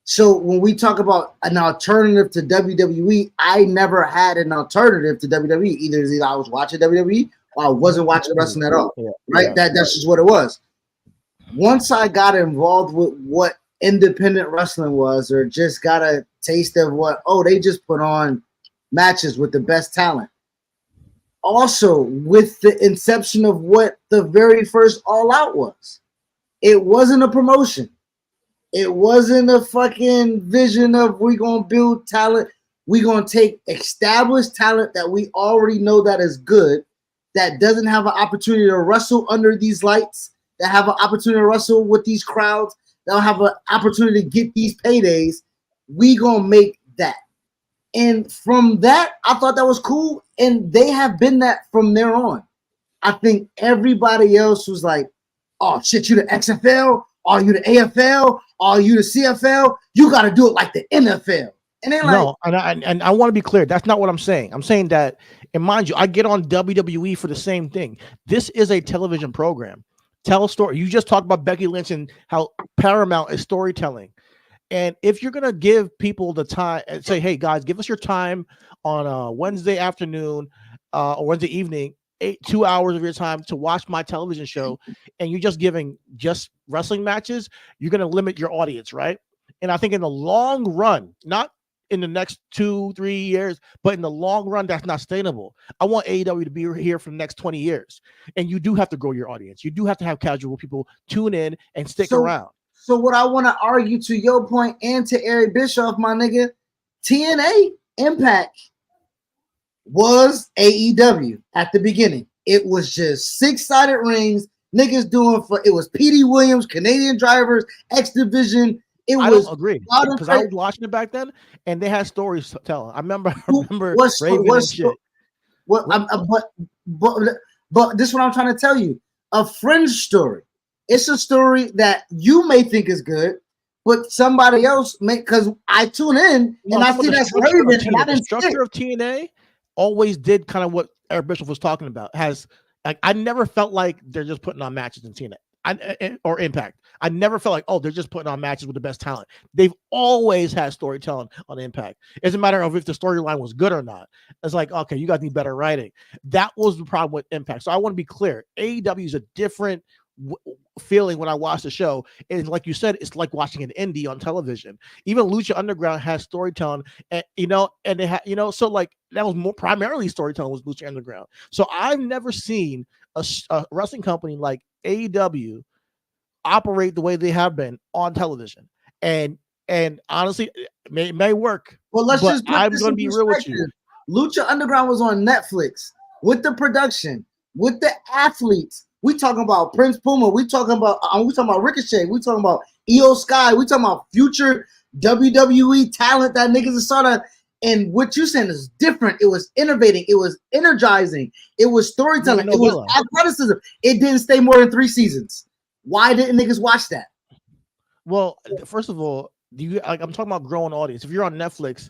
So when we talk about an alternative to WWE, I never had an alternative to WWE. Either I was watching WWE or I wasn't watching wrestling at all. Right? That's just what it was. Once I got involved with what independent wrestling was, or just got a taste of what, they just put on matches with the best talent. Also, with the inception of what the very first All Out was, it wasn't a promotion. It wasn't a fucking vision of we're going to build talent. We're going to take established talent that we already know that is good, that doesn't have an opportunity to wrestle under these lights, that have an opportunity to wrestle with these crowds, that don't have an opportunity to get these paydays. We going to make that. And from that, I thought that was cool. And they have been that from there on. I think everybody else was like, oh, shit, you the XFL? Are you the AFL? Are you the CFL? You got to do it like the NFL. And they're like, no, and I want to be clear. That's not what I'm saying. I'm saying that, and mind you, I get on WWE for the same thing. This is a television program. Tell a story. You just talked about Becky Lynch and how paramount is storytelling. And if you're going to give people the time and say, hey, guys, give us your time on a Wednesday afternoon or Wednesday evening, 2 hours of your time to watch my television show, and you're just giving just wrestling matches, you're going to limit your audience, right? And I think in the long run, not in the next 2-3 years, but in the long run, that's not sustainable. I want AEW to be here for the next 20 years. And you do have to grow your audience. You do have to have casual people tune in and stick around. So what I want to argue, to your point and to Eric Bischoff, my nigga, TNA Impact was AEW at the beginning. It was just 6-sided rings, niggas it was Petey Williams, Canadian Drivers, X Division. I don't agree, because I was watching it back then, and they had stories to tell. I remember Raven and shit. But this is what I'm trying to tell you. A fringe story. It's a story that you may think is good, but somebody else may, because I tune in and I see that's Raven. The structure of TNA always did kind of what Eric Bischoff was talking about. I never felt like they're just putting on matches in TNA or Impact. I never felt like, they're just putting on matches with the best talent. They've always had storytelling on Impact. It's a matter of if the storyline was good or not. It's like, okay, you guys need better writing. That was the problem with Impact. So I want to be clear. AEW is a different feeling when I watch the show. And like you said, it's like watching an indie on television. Even Lucha Underground has storytelling, and and they had, so like that was more primarily storytelling was Lucha Underground. So I've never seen a wrestling company like AEW operate the way they have been on television. And honestly, it may work. Well, I'm going to be real with you. Lucha Underground was on Netflix with the production, with the athletes. We talking about Prince Puma. We talking about Ricochet. We talking about Io Sky. We talking about future WWE talent that niggas is sort of. And what you're saying is different. It was innovating. It was energizing. It was storytelling. It was athleticism. It didn't stay more than 3 seasons. Why didn't niggas watch that? Well, first of all, I'm talking about growing audience. If you're on Netflix,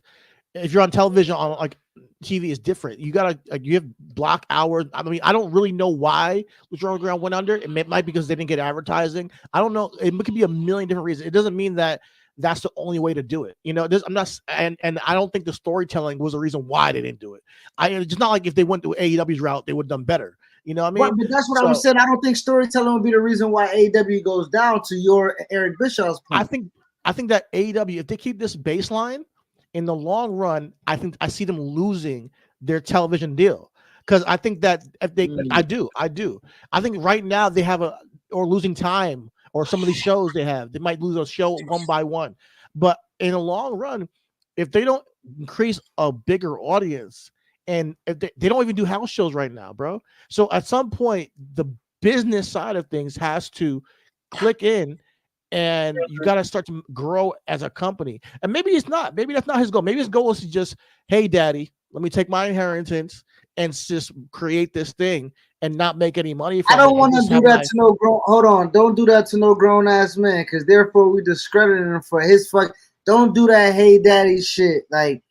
if you're on television, on like TV is different. You gotta you have block hours. I mean, I don't really know why Lucha Underground went under. It might be because they didn't get advertising. I don't know. It could be a million different reasons. It doesn't mean that that's the only way to do it. You know, I'm not, and I don't think the storytelling was the reason why they didn't do it. It's not like if they went to AEW's route, they would have done better. You know what I mean? But that's what I was saying. I don't think storytelling would be the reason why AEW goes down, to your Eric Bischoff's point. I think that AEW, if they keep this baseline in the long run, I think I see them losing their television deal. Because I think that if they, I do. I think right now they have or losing time, or some of these shows they might lose a show one by one. But in the long run, if they don't increase a bigger audience, and if they don't even do house shows right now, bro. So at some point, the business side of things has to click in, and you got to start to grow as a company. And maybe that's not his goal. Maybe his goal is to just, hey, daddy, let me take my inheritance and just create this thing and not make any money from it. I don't want to do that to no grown. Hold on, don't do that to no grown ass man, because therefore we discrediting him for his fuck. Don't do that, hey daddy shit. Like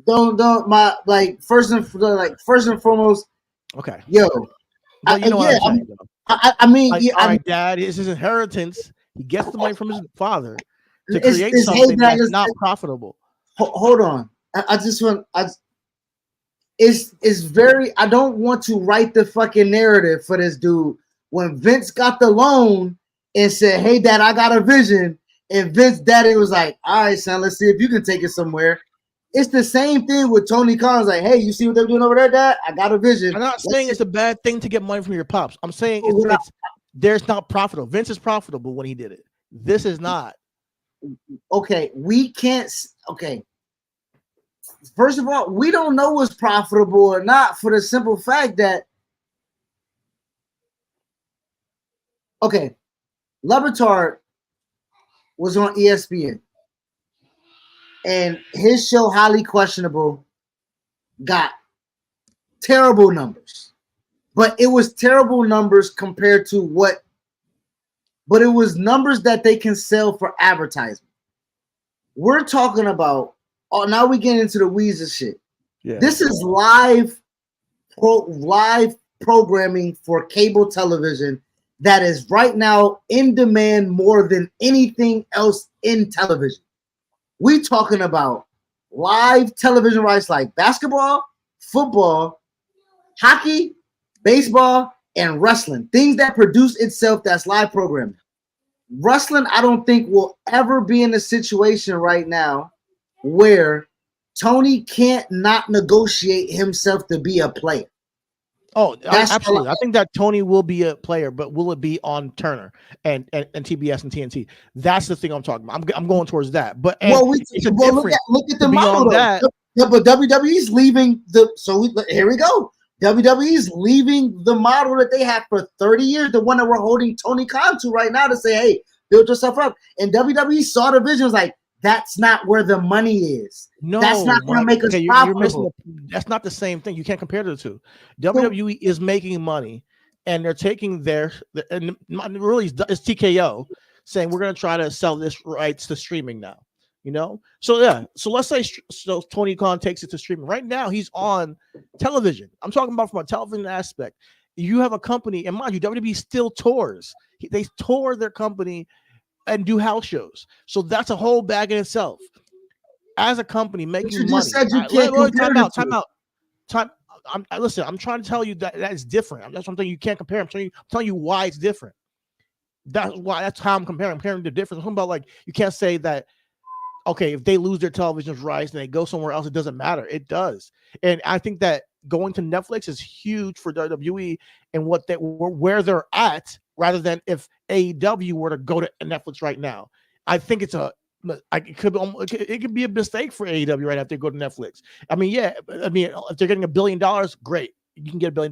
don't my like first and foremost. Okay. Yo, I mean, like, yeah, all right, dad, it's his inheritance. He gets the money from his father to create something that's not profitable. Hold on, I just want It's very. I don't want to write the fucking narrative for this dude. When Vince got the loan and said, "Hey, Dad, I got a vision," and Vince Daddy was like, "All right, son, let's see if you can take it somewhere." It's the same thing with Tony Khan. Like, "Hey, you see what they're doing over there, Dad? I got a vision." I'm not saying it's a bad thing to get money from your pops. I'm saying there's not profitable. Vince is profitable when he did it. This is not. Okay, we can't. Okay. First of all, we don't know what's profitable or not, for the simple fact that, okay, Le Batard was on ESPN, and his show, Highly Questionable, got terrible numbers. But it was terrible numbers compared to but it was numbers that they can sell for advertisement. We're talking about, now we get into the weeds of shit. Yeah. This is live programming for cable television that is right now in demand more than anything else in television. We talking about live television rights like basketball, football, hockey, baseball, and wrestling. Things that produce itself, that's live programming. Wrestling, I don't think will ever be in a situation right now where Tony can't not negotiate himself to be a player. Oh, absolutely. I think that Tony will be a player, but will it be on Turner and TBS and TNT? That's the thing I'm talking about. I'm going towards that. But look at the model. But WWE's leaving here we go. WWE's leaving the model that they had for 30 years, the one that we're holding Tony Khan to right now, to say, hey, build yourself up. And WWE saw the vision, was like, that's not where the money is. No, that's not going to make us profitable. That's not the same thing. You can't compare the two. WWE is making money, and they're taking and really it's TKO saying we're going to try to sell this rights to streaming now. You know, so yeah. So let's say Tony Khan takes it to streaming. Right now, he's on television. I'm talking about from a television aspect. You have a company, and mind you, WWE still tours. They tour their company and do house shows. So that's a whole bag in itself. As a company making money. Time out. Listen, I'm trying to tell you that is different. That's something you can't compare. I'm telling you why it's different. That's how I'm comparing. I'm comparing the difference. I'm talking about, like, you can't say that, okay, if they lose their television rights and they go somewhere else, it doesn't matter. It does. And I think that going to Netflix is huge for WWE and where they're at, rather than if AEW were to go to Netflix right now. I think it could be a mistake for AEW right after they go to Netflix. I mean, if they're getting $1 billion, great. you can get $1 billion.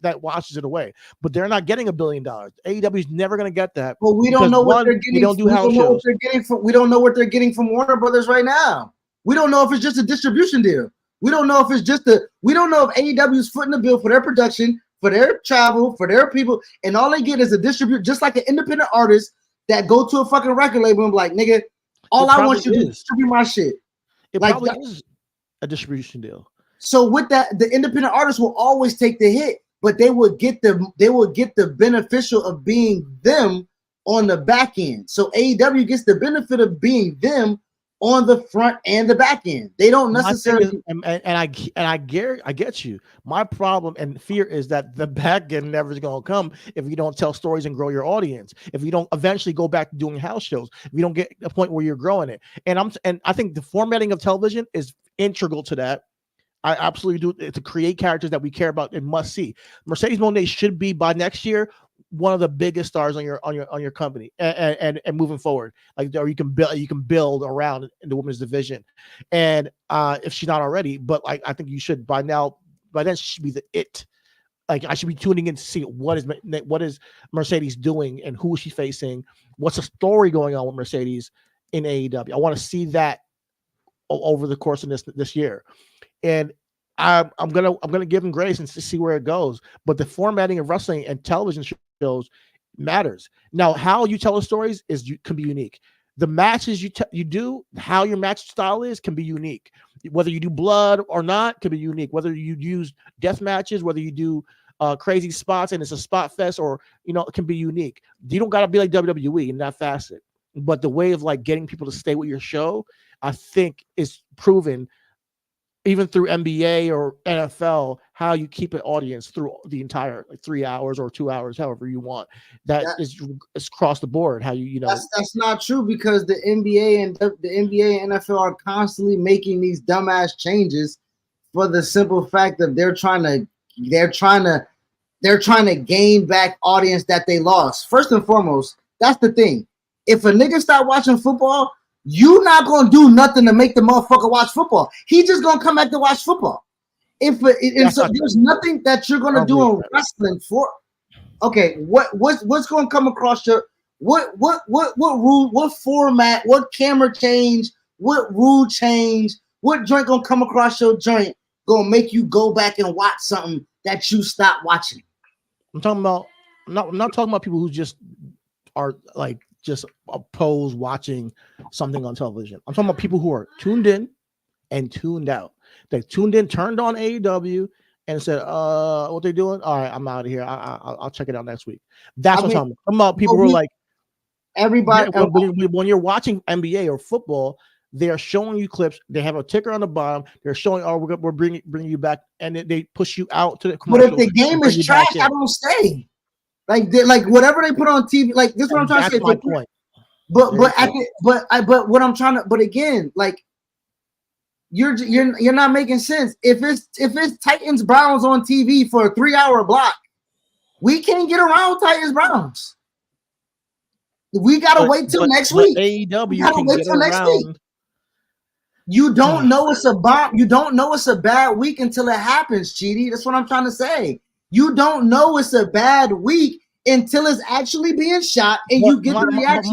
That washes it away. But they're not getting $1 billion. AEW is never going to get that. Well, we don't know what they're getting. They don't do we house don't know shows. what they're getting from. We don't know what they're getting from Warner Brothers right now. We don't know if it's just a distribution deal. We don't know if it's just a. We don't know if AEW's footing the bill for their production, for their travel, for their people, and all they get is a distribute, just like an independent artist that go to a fucking record label and be like, nigga, all I want you to do is distribute my shit. It like probably is a distribution deal. So with that, the independent artists will always take the hit, but they will get the beneficial of being them on the back end. So AEW gets the benefit of being them on the front and the back end. They don't necessarily. I get you. My problem and fear is that the back end never is going to come if you don't tell stories and grow your audience. If you don't eventually go back to doing house shows, if you don't get a point where you're growing it. And I think the formatting of television is integral to that. I absolutely do, to create characters that we care about and must see. Mercedes Moné should be by next year one of the biggest stars on your company and moving forward. Like, or you can build around in the women's division, and if she's not already, but like I think you should by then she should be the it. Like I should be tuning in to see what is Mercedes doing and who is she facing, what's the story going on with Mercedes in AEW. I want to see that over the course of this year. And I'm gonna give him grace and see where it goes. But the formatting of wrestling and television shows matters. Now, how you tell the stories can be unique. The matches you do, how your match style is, can be unique. Whether you do blood or not, can be unique. Whether you use death matches, whether you do crazy spots and it's a spot fest, or it can be unique. You don't gotta be like WWE in that facet. But the way of like getting people to stay with your show, I think, is proven. Even through NBA or NFL, how you keep an audience through the entire 3 hours or 2 hours, however you want. Is across the board. How that's not true, because the NBA and NFL are constantly making these dumbass changes for the simple fact that they're trying to gain back audience that they lost. First and foremost, that's the thing. If a nigga start watching football, you not gonna do nothing to make the motherfucker watch football. He just gonna come back to watch football. So there's nothing that you're gonna do in wrestling for. Okay, what's gonna come across your what rule, what format, what camera change, what rule change, what joint gonna come across your joint gonna make you go back and watch something that you stopped watching? I'm talking about. I'm not talking about people who just are like just opposed watching something on television. I'm talking about people who are tuned in and tuned out. They tuned in, turned on AEW, and said, "What they doing? All right, I'm out of here. I'll check it out next week." That's what I'm talking about. People who are like, everybody. When you're watching NBA or football, they are showing you clips. They have a ticker on the bottom. They're showing, we're bringing you back, and they push you out to the commercial. But if the game is trash, I don't stay. Like whatever they put on TV, like this is what I'm trying to say. That's my point. But what I'm trying to, but again, like you're not making sense. If it's Titans Browns on TV for a 3-hour block, we can't get around Titans Browns. We gotta wait till next week. AEW can get around. You don't know it's a bomb. You don't know it's a bad week until it happens, Chidi. That's what I'm trying to say. You don't know it's a bad week until it's actually being shot and you get the reaction.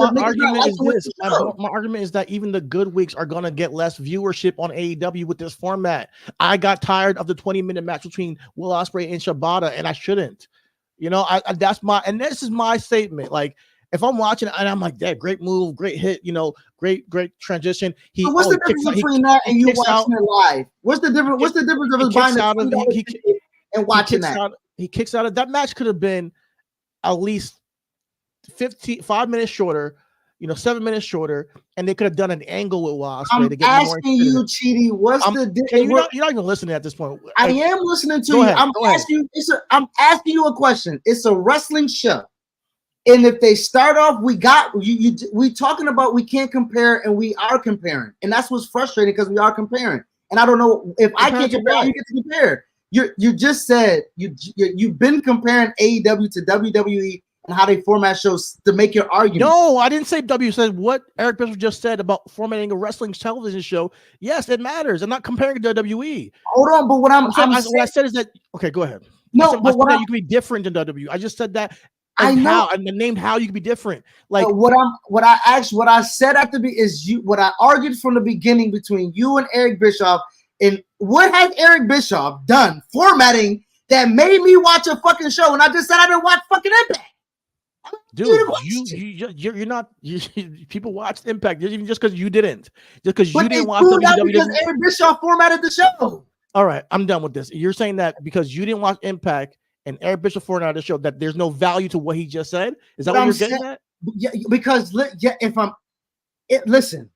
My argument is that even the good weeks are going to get less viewership on AEW with this format. I got tired of the 20-minute match between Will Ospreay and Shibata, and I shouldn't. This is my statement. Like, if I'm watching and I'm like, "That great move, great hit, great transition." What's the difference between that and you watching it live? What's the difference? What's the difference of us buying the and watching that? He kicks out of that match. Could have been at least 5 minutes shorter, 7 minutes shorter, and they could have done an angle with Wasp. I'm asking you, Chidi, what's the difference? You're not even listening at this point. I am listening to you. I'm asking you a question. It's a wrestling show. And if they start off, we talking about we can't compare, and we are comparing. And that's what's frustrating, because we are comparing. And I don't know if I can't compare, you get to compare. You just said you've been comparing AEW to WWE and how they format shows to make your argument. No, I didn't say W. Said what Eric Bischoff just said about formatting a wrestling television show. Yes, it matters. I'm not comparing to WWE. Hold on, but what what I said is that okay, go ahead. No, I said, but that you can be different than WWE. I just said that. I know. How, and named how you can be different. Like what I said at the beginning is what I argued from the beginning between you and Eric Bischoff. And what has Eric Bischoff done formatting that made me watch a fucking show? And I just said I didn't watch fucking Impact. Dude, you're not. People watched Impact even just because you didn't. Just because you didn't watch WWE. Because Eric Bischoff formatted the show. All right, I'm done with this. You're saying that because you didn't watch Impact and Eric Bischoff formatted the show that there's no value to what he just said. Is that what you're getting at? Yeah, because listen,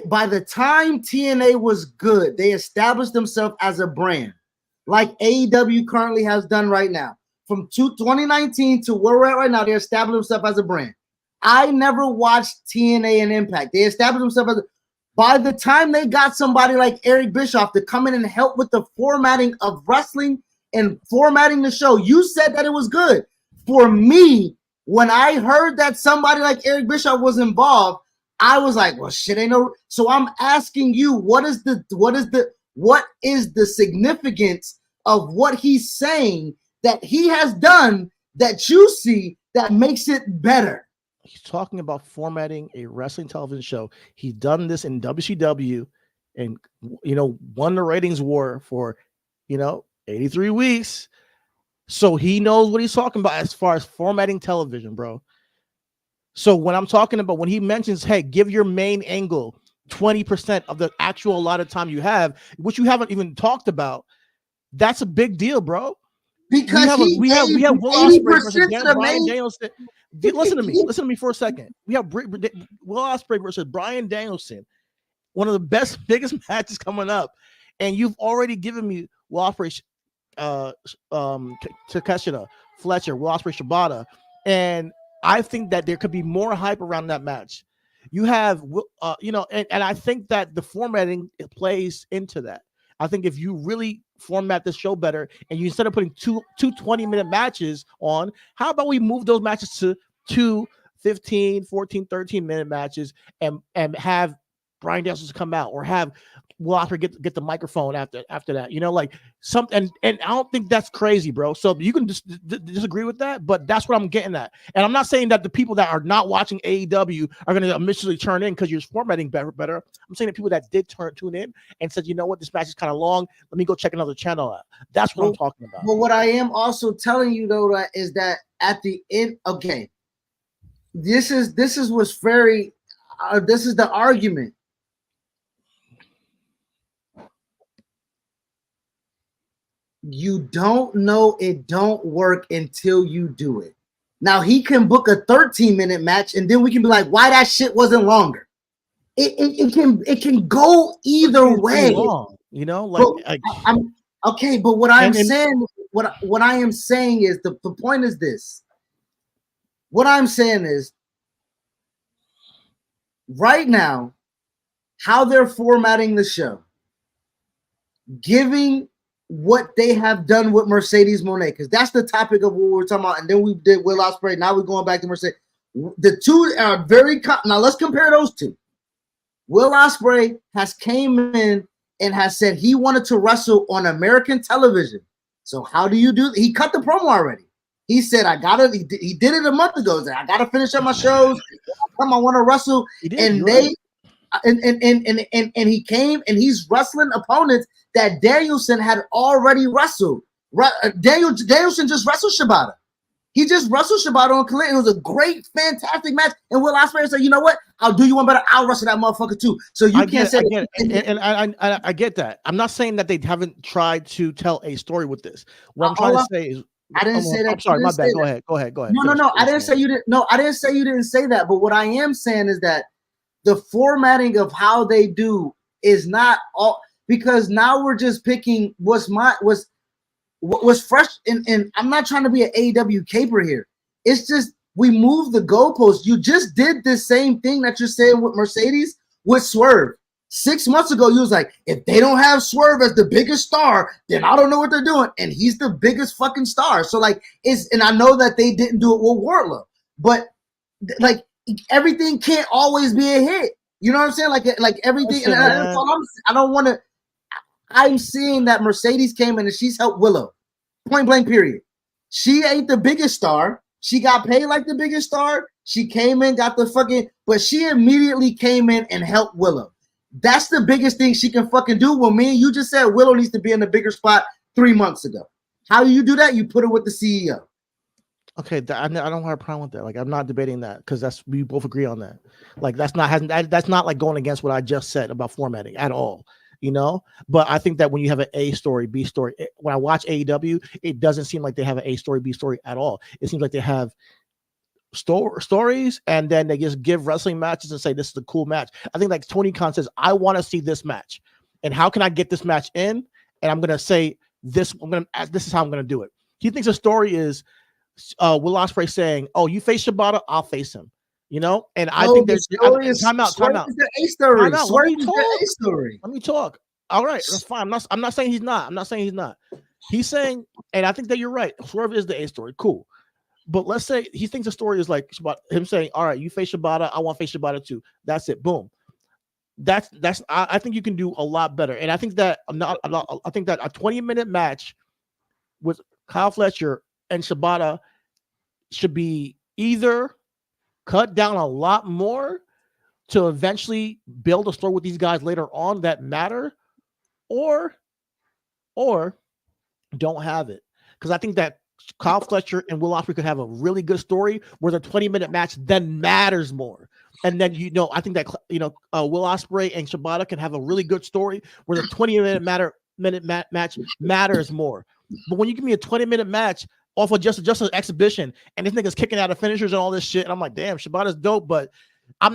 by the time TNA was good, they established themselves as a brand, like AEW currently has done right now. From 2019 to where we're at right now, they established themselves as a brand. I never watched TNA and Impact. They established themselves by the time they got somebody like Eric Bischoff to come in and help with the formatting of wrestling and formatting the show, you said that it was good. For me, when I heard that somebody like Eric Bischoff was involved, I was like, well, shit ain't no. So I'm asking you, what is the significance of what he's saying that he has done that you see that makes it better? He's talking about formatting a wrestling television show. He's done this in WCW and, won the ratings war for, 83 weeks. So he knows what he's talking about as far as formatting television, bro. So when I'm talking about, when he mentions, hey, give your main angle 20% of the actual allotted time you have, which you haven't even talked about, that's a big deal, bro. Because we have Will Ospreay versus Bryan Danielson. Listen to me for a second. We have Will Ospreay versus Bryan Danielson, one of the biggest matches coming up, and you've already given me Will Ospreay, Takeshita, Fletcher, Will Ospreay, Shibata, and I think that there could be more hype around that match. You have, and I think that the formatting plays into that. I think if you really format the show better and you instead of putting two 20-minute matches on, how about we move those matches to 2 15, 14, 13-minute matches and have Bryan Danielson come out or have Will Ospreay get the microphone after that, like something. And I don't think that's crazy, bro. So you can just disagree with that, but that's what I'm getting at. And I'm not saying that the people that are not watching AEW are going to initially turn in because you're formatting better. I'm saying that people that did tune in and said, you know what, this match is kind of long. Let me go check another channel out. That's what I'm talking about. Well, what I am also telling you though is that at the end, okay, this is what's very. This is the argument. You don't know it don't work until you do it. Now he can book a 13-minute match, and then we can be like, "Why that shit wasn't longer?" It can go either way. Long, I'm okay, but what I am saying is the point is this. What I'm saying is, right now, how they're formatting the show, giving what they have done with Mercedes Moné, because that's the topic of what we're talking about. And then we did Will Ospreay. Now we're going back to Mercedes. The two are now let's compare those two. Will Ospreay has came in and has said he wanted to wrestle on American television. So how do you do? He cut the promo already. He said, "I gotta." He did it a month ago. He said, "I gotta finish up my shows. I want to wrestle." And he came and he's wrestling opponents that Danielson had already wrestled. Danielson just wrestled Shibata. He just wrestled Shibata on Collision. It was a great, fantastic match. And Will Ospreay said, "You know what? I'll do you one better. I'll wrestle that motherfucker too." So you can't say that. And I get that. I'm not saying that they haven't tried to tell a story with this. What I'm trying to say is, I didn't say that. I'm sorry, my bad. Go ahead. No. I didn't say you didn't. No, I didn't say you didn't say that. But what I am saying is that the formatting of how they do is not all, because now we're just picking what's fresh. And I'm not trying to be an AEW caper here. It's just we move the goalposts. You just did the same thing that you're saying with Mercedes with Swerve. 6 months ago, you was like, if they don't have Swerve as the biggest star, then I don't know what they're doing. And he's the biggest fucking star. So like, and I know that they didn't do it with Wardlow, but like everything can't always be a hit. You know what I'm saying? Like everything. Listen, and I don't want to. I'm seeing that Mercedes came in and she's helped Willow. Point blank. Period. She ain't the biggest star. She got paid like the biggest star. She came in, got the fucking, but she immediately came in and helped Willow. That's the biggest thing she can fucking do. Well, me and you just said Willow needs to be in the bigger spot 3 months ago. How do you do that? You put her with the CEO. Okay, I don't have a problem with that. Like, I'm not debating that because we both agree on that. Like, that's not like going against what I just said about formatting at all. You know, but I think that when you have an A story, B story, when I watch AEW, it doesn't seem like they have an A story, B story at all. It seems like they have stories, and then they just give wrestling matches and say this is a cool match. I think like Tony Khan says, I want to see this match, and how can I get this match in? And I'm gonna say this. This is how I'm gonna do it. He thinks the story is Will Ospreay saying, "Oh, you face Shibata, I'll face him." You know, and I think there's time out. The A story. Let me talk. All right, that's fine. I'm not saying he's not. He's saying, and I think that you're right. Swerve is the A story. Cool. But let's say he thinks the story is like about him saying, all right, you face Shibata, I want to face Shibata too. That's it. Boom. I think you can do a lot better. And I think that I think that a 20-minute match with Kyle Fletcher and Shibata should be either cut down a lot more to eventually build a story with these guys later on that matter, or don't have it. Because I think that Kyle Fletcher and Will Ospreay could have a really good story where the 20-minute match then matters more. And then, I think that, Will Ospreay and Shibata can have a really good story where the 20-minute match matters more. But when you give me a 20-minute match off of just an exhibition and this nigga's kicking out of finishers and all this shit, and I'm like, damn, Shibata's dope, but I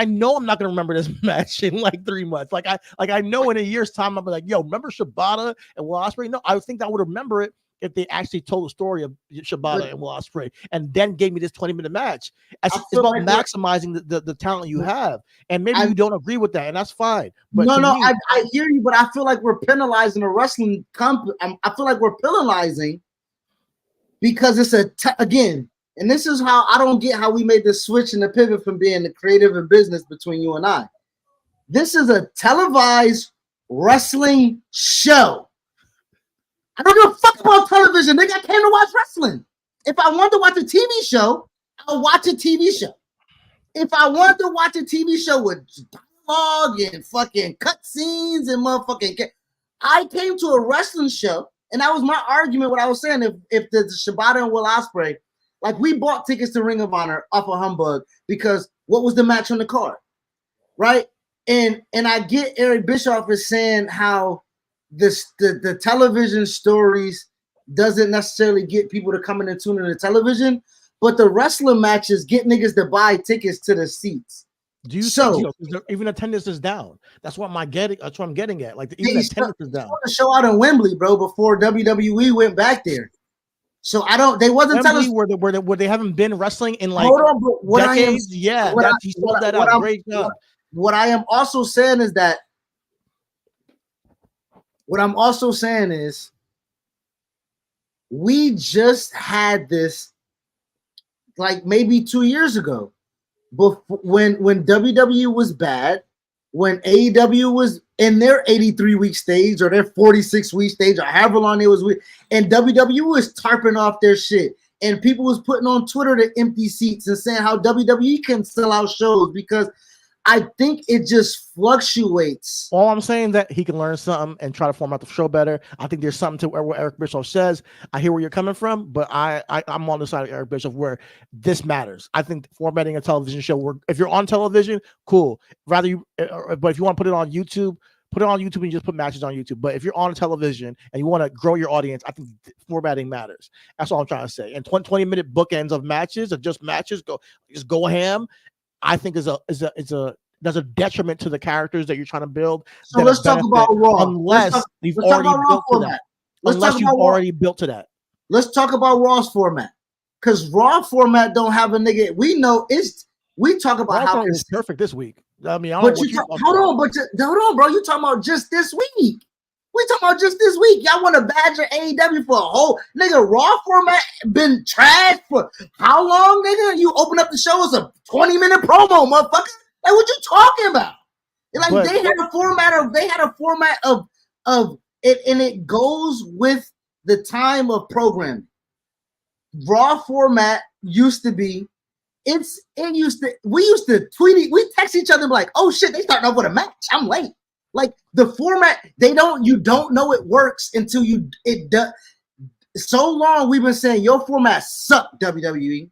know I'm not gonna remember this match in like 3 months. I know in a year's time I'll be like, yo, remember Shibata and Will Ospreay? No, I think I would remember it if they actually told the story of Shibata and Will Ospreay and then gave me this 20-minute match. It's about maximizing the talent you have. And maybe you don't agree with that, and that's fine. But I hear you, but I feel like we're penalizing a wrestling company. I feel like we're penalizing because it's again, and this is how I don't get how we made the switch and the pivot from being the creative and business between you and I. This is a televised wrestling show. I don't give a fuck about television. Nigga, I came to watch wrestling. If I wanted to watch a TV show, I'll watch a TV show. If I wanted to watch a TV show with dialogue and fucking cutscenes and motherfucking, I came to a wrestling show, and that was my argument. What I was saying, if the Shibata and Will Ospreay, like we bought tickets to Ring of Honor off of Humbug because what was the match on the card, right? And I get Eric Bischoff is saying how the television stories doesn't necessarily get people to come in and tune in to television, but the wrestling matches get niggas to buy tickets to the seats. Do you think even attendance is down? That's what I'm getting at. Like even attendance is down. The show out in Wembley, bro, before WWE went back there. So they wasn't telling us where they haven't been wrestling in like decades. He sold that out. Great job. What I am also saying is that. What I'm also saying is we just had this like maybe 2 years ago, but when WWE was bad, when AEW was in their 83-week stage or their 46-week stage or however long it was, and WWE was tarping off their shit, and people was putting on Twitter the empty seats and saying how WWE can sell out shows because I think it just fluctuates. All I'm saying that he can learn something and try to format the show better. I think there's something to what Eric Bischoff says. I hear where you're coming from, but I'm on the side of Eric Bischoff where this matters. I think formatting a television show, if you're on television, cool. But if you want to put it on YouTube, put it on YouTube and just put matches on YouTube. But if you're on television and you want to grow your audience, I think formatting matters. That's all I'm trying to say. And 20-minute bookends of matches, or just matches, go ham. I think does a detriment to the characters that you're trying to build. So let's talk about Raw. Unless you've already built to that. Unless you've already built to that. Let's talk about Raw's format. Because Raw format don't have a nigga. We know we talk about how it's perfect this week. I mean, I don't know But what you you hold on, bro. You talking about just this week? We talking about just this week. Y'all want to badger AEW for a whole nigga Raw format been trashed for how long, nigga? You open up the show as a 20-minute promo, motherfucker. Like what you talking about? Like But- they had a format of it, and it goes with the time of programming. Raw format used to be. We used to tweet, we text each other like, oh shit, they starting off with a match. I'm late. Like the format, you don't know it works until it does. So long we've been saying your format suck, WWE.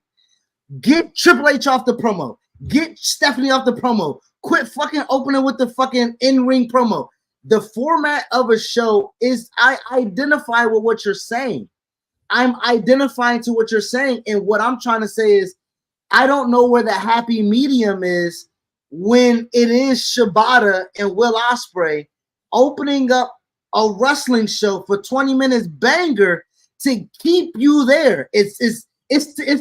Get Triple H off the promo. Get Stephanie off the promo. Quit fucking opening with the fucking in-ring promo. The format of a show is, I identify with what you're saying. I'm identifying to what you're saying. And what I'm trying to say is, I don't know where the happy medium is when it is Shibata and Will Ospreay opening up a wrestling show for 20 minutes banger to keep you there. It's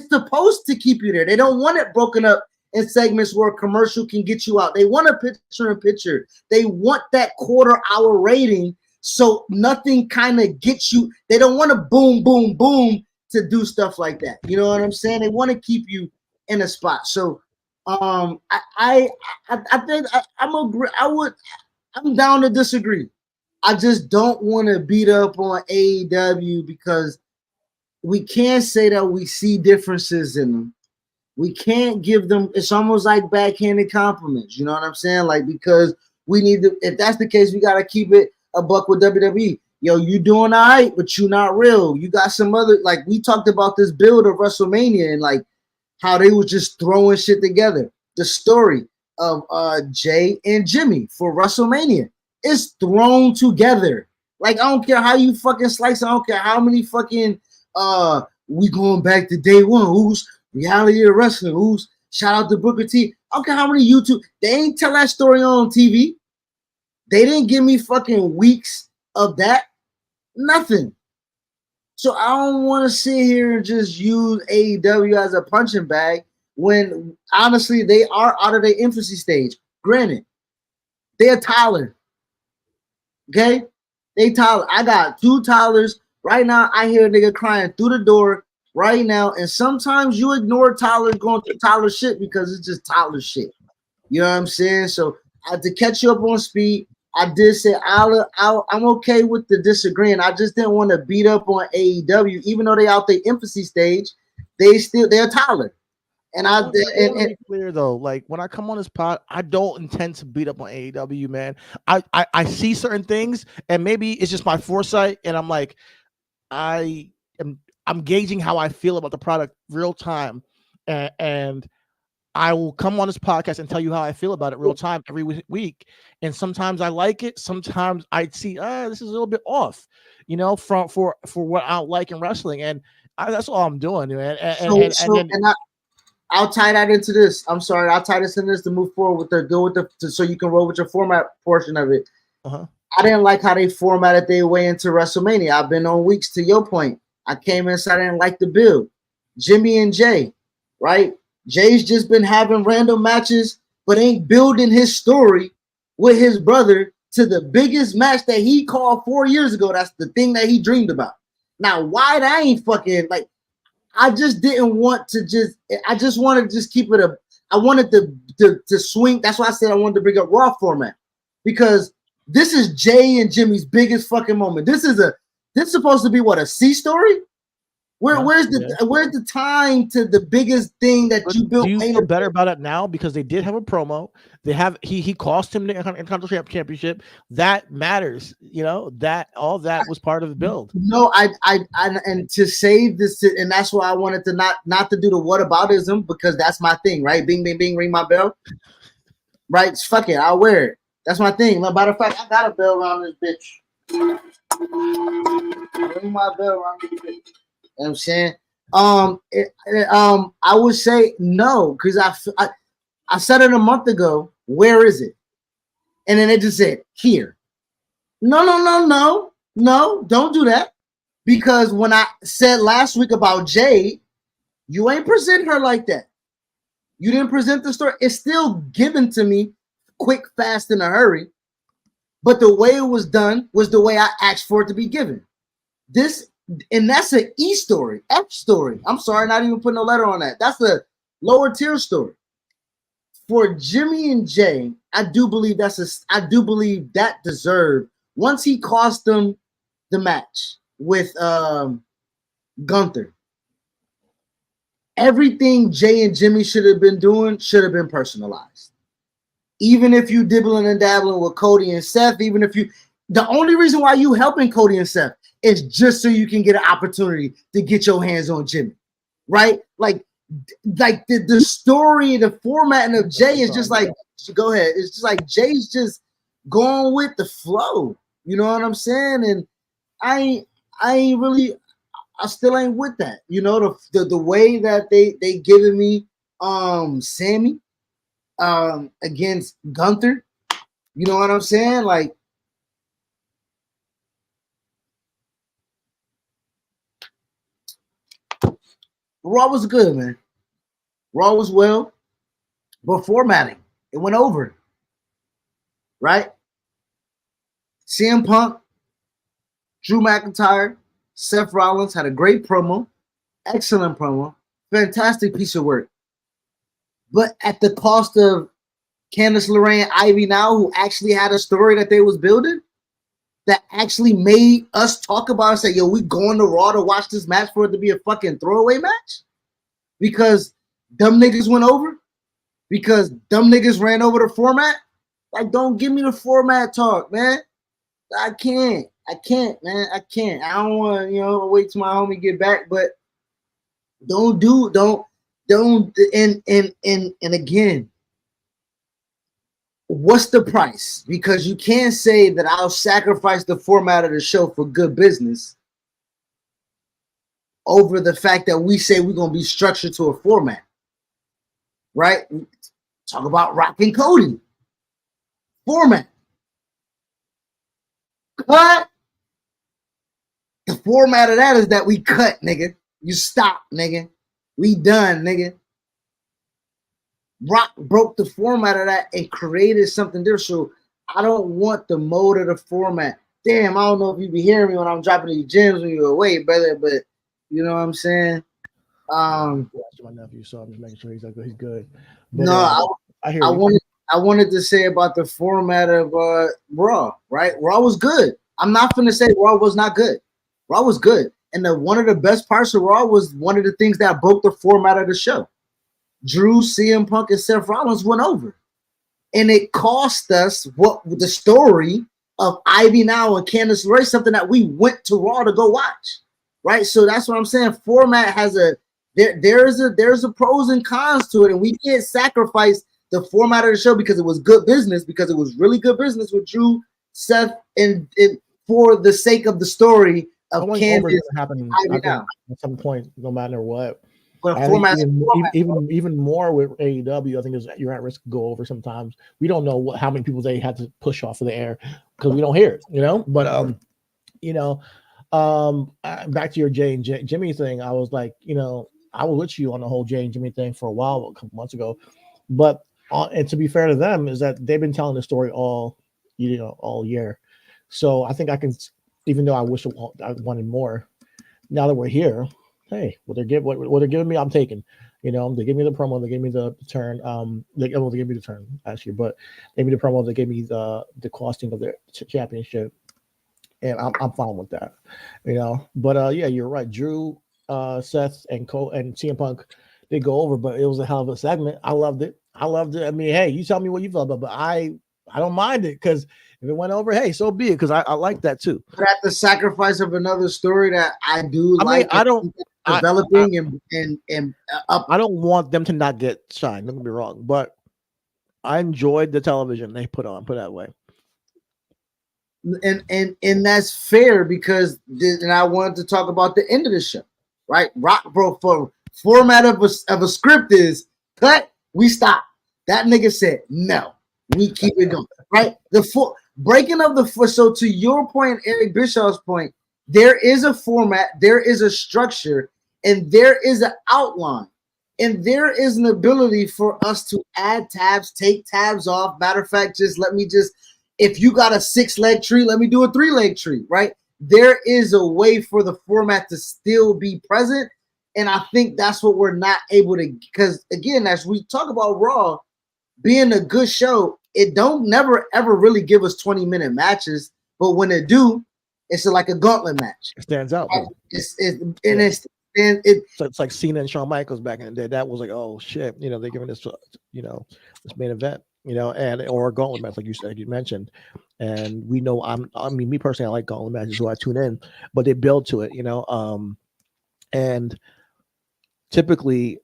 supposed to keep you there. They don't want it broken up in segments where a commercial can get you out. They want a picture-in-picture. They want that quarter-hour rating so nothing kind of gets you. They don't want to boom, boom, boom to do stuff like that. You know what I'm saying? They want to keep you in a spot. So I think I'm down to disagree. I just don't want to beat up on AEW because we can't say that we see differences in them. We can't give them, it's almost like backhanded compliments. You know what I'm saying? Like, because we need to, if that's the case, we got to keep it a buck with WWE. Yo, you doing all right, but you not real. You got some other, like we talked about this build of WrestleMania and like how they was just throwing shit together. The story of Jay and Jimmy for WrestleMania is thrown together. Like, I don't care how you fucking slice. I don't care how many fucking we going back to day one. Who's reality of wrestling? Who's shout out to Booker T? I don't care how many YouTube. They ain't tell that story on TV. They didn't give me fucking weeks of that. Nothing. So I don't want to sit here and just use AEW as a punching bag when honestly they are out of their infancy stage. Granted, they're Tyler. Okay? They Tyler. I got 2 Tylers. Right now, I hear a nigga crying through the door right now. And sometimes you ignore Tyler going through Tyler shit because it's just Tyler shit. You know what I'm saying? So to catch you up on speed, I did say I'm okay with the disagreeing. I just didn't want to beat up on AEW, even though they out their infancy stage. They're Tyler. And I want to be clear though, like when I come on this pod, I don't intend to beat up on AEW, man. I see certain things, and maybe it's just my foresight, and I'm like, I'm gauging how I feel about the product real time, and I will come on this podcast and tell you how I feel about it real time every week. And sometimes I like it. Sometimes I see, this is a little bit off, you know, for what I like in wrestling. And that's all I'm doing, man. I'll tie that into this. I'm sorry. I'll tie this into this to move forward so you can roll with your format portion of it. Uh-huh. I didn't like how they formatted their way into WrestleMania. I've been on weeks to your point. I came in, so I didn't like the build. Jimmy and Jay, right? Jay's just been having random matches, but ain't building his story with his brother to the biggest match that he called 4 years ago. That's the thing that he dreamed about. Now, why that ain't fucking like, I just didn't want to I just wanted to just keep it I wanted to swing. That's why I said I wanted to bring up Raw format, because this is Jay and Jimmy's biggest fucking moment. This is supposed to be what, a C story? Where's the time to the biggest thing that you built? Do you feel better about it now because they did have a promo? They have he cost him the Intercontinental Championship. That matters, you know. That all that was part of the build. No, I and to save this, and that's why I wanted to not to do the whataboutism, because that's my thing, right? Bing, bing, bing, ring my bell. Right? Fuck it, I'll wear it. That's my thing. Matter of fact, I got a bell around this bitch. Ring my bell around this bitch. You know what I'm saying? I would say no, because I said it a month ago. Where is it? And then it just said here. No, don't do that. Because when I said last week about Jade, you ain't present her like that. You didn't present the story. It's still given to me quick, fast, in a hurry. But the way it was done was the way I asked for it to be given. And that's an E story, F story. I'm sorry, not even putting a letter on that. That's a lower tier story. For Jimmy and Jay, I do believe that deserved. Once he cost them the match with Gunther, everything Jay and Jimmy should have been doing should have been personalized. Even if you dibbling and dabbling with Cody and Seth, the only reason why you helping Cody and Seth is just so you can get an opportunity to get your hands on Jimmy, right? Like the story, the formatting of Jay is just like, go ahead. It's just like Jay's just going with the flow. You know what I'm saying? And I still ain't with that. You know, the way that they giving me Sammy against Gunther. You know what I'm saying? Like, Raw was good, man. Raw was well, but formatting, it went over. Right? CM Punk, Drew McIntyre, Seth Rollins had a great promo, excellent promo, fantastic piece of work. But at the cost of Candice LeRae and Ivy Now, who actually had a story that they was building, that actually made us talk about and say, yo, we going to Raw to watch this match for it to be a fucking throwaway match? Because dumb niggas went over? Because dumb niggas ran over the format? Like, don't give me the format talk, man. I can't, man. I can't. I don't want to, wait till my homie get back, but don't, and again, what's the price? Because you can't say that I'll sacrifice the format of the show for good business over the fact that we say we're going to be structured to a format, right? Talk about Rock and Cody. Format. Cut. The format of that is that we cut, nigga. You stop, nigga. We done, nigga. Rock broke the format of that and created something different. So I don't want the mode of the format. Damn, I don't know if you be hearing me when I'm dropping these gems when you're away, brother, but you know what I'm saying? My nephew, so I'm just making sure he's good. But, no, I hear I wanted to say about the format of Raw, right? Raw was good. I'm not going to say Raw was not good. Raw was good. And one of the best parts of Raw was one of the things that broke the format of the show. Drew, CM Punk, and Seth Rollins went over. And it cost us what the story of Ivy Now and Candice LeRae, something that we went to Raw to go watch. Right? So that's what I'm saying. Format has there's a pros and cons to it, and we can't sacrifice the format of the show because it was good business, because it was really good business with Drew, Seth, and for the sake of the story of Candice. Happen at some point, no matter what. But even more with AEW, I think you're at risk to go over sometimes. We don't know how many people they had to push off of the air because we don't hear it, But back to your Jay and Jimmy thing, I was like, I was with you on the whole Jay and Jimmy thing for a while, a couple months ago. But and to be fair to them, is that they've been telling the story all year. So I think I can, even though I wish I wanted more. Now that we're here, hey, what they're giving me, I'm taking. They give me the promo, they gave me the turn. They gave me the turn last year, but they gave me the promo, they gave me the costing of their championship, and I'm fine with that. But yeah, you're right. Drew, Seth, and CM Punk, they go over, but it was a hell of a segment. I loved it. I mean, hey, you tell me what you felt about, but I don't mind it because if it went over, hey, so be it. Because I like that too. But at the sacrifice of another story that I do developing and up. I don't want them to not get shine. Don't get me wrong, but I enjoyed the television they put on. Put it that way. And that's fair because and I wanted to talk about the end of the show, right? Rock broke for format of a script is cut. We stop. That nigga said no. We keep it going, right? The breaking of the foot. So to your point, Eric Bischoff's point, there is a format, there is a structure, and there is an outline. And there is an ability for us to add tabs, take tabs off. Matter of fact, if you got a 6-leg tree, let me do a 3-leg tree, right? There is a way for the format to still be present. And I think that's what we're not able to, because again, as we talk about Raw being a good show, it don't never ever really give us 20-minute matches. But when it do, it's like a gauntlet match. It stands out. So it's like Cena and Shawn Michaels back in the day. That was like, oh shit, they're giving this, this main event, or a gauntlet match, like you mentioned. And we know, me personally, I like gauntlet matches, so I tune in, but they build to it, and typically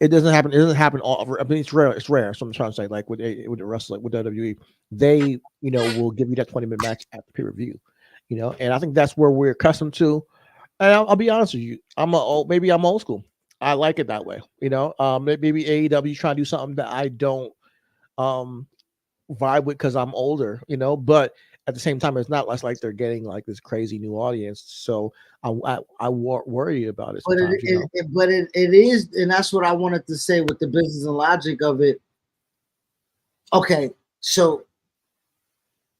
it doesn't happen. It doesn't happen all. I mean, it's rare. It's rare. So I'm trying to say, like with the wrestling, with WWE, they will give you that 20-minute match at the pay-per-view, and I think that's where we're accustomed to. And I'll be honest with you, maybe I'm old school. I like it that way, maybe AEW trying to do something that I don't vibe with because I'm older, but at the same time, it's not like they're getting like this crazy new audience. So I worry about it. But it is, and that's what I wanted to say with the business and logic of it. Okay, so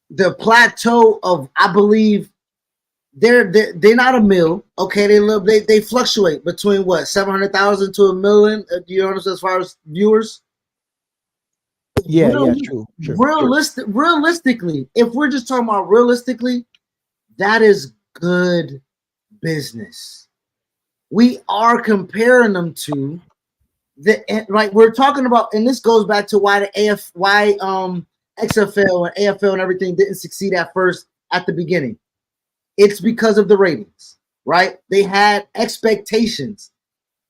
the plateau of, I believe, they're not a mill. Okay, they fluctuate between what, 700,000 to 1 million. You know what I'm saying, as far as viewers. Yeah, true. Realistically, if we're just talking about realistically, that is good business. We are comparing them to we're talking about, and this goes back to why XFL and AFL and everything didn't succeed at first at the beginning. It's because of the ratings, right? They had expectations.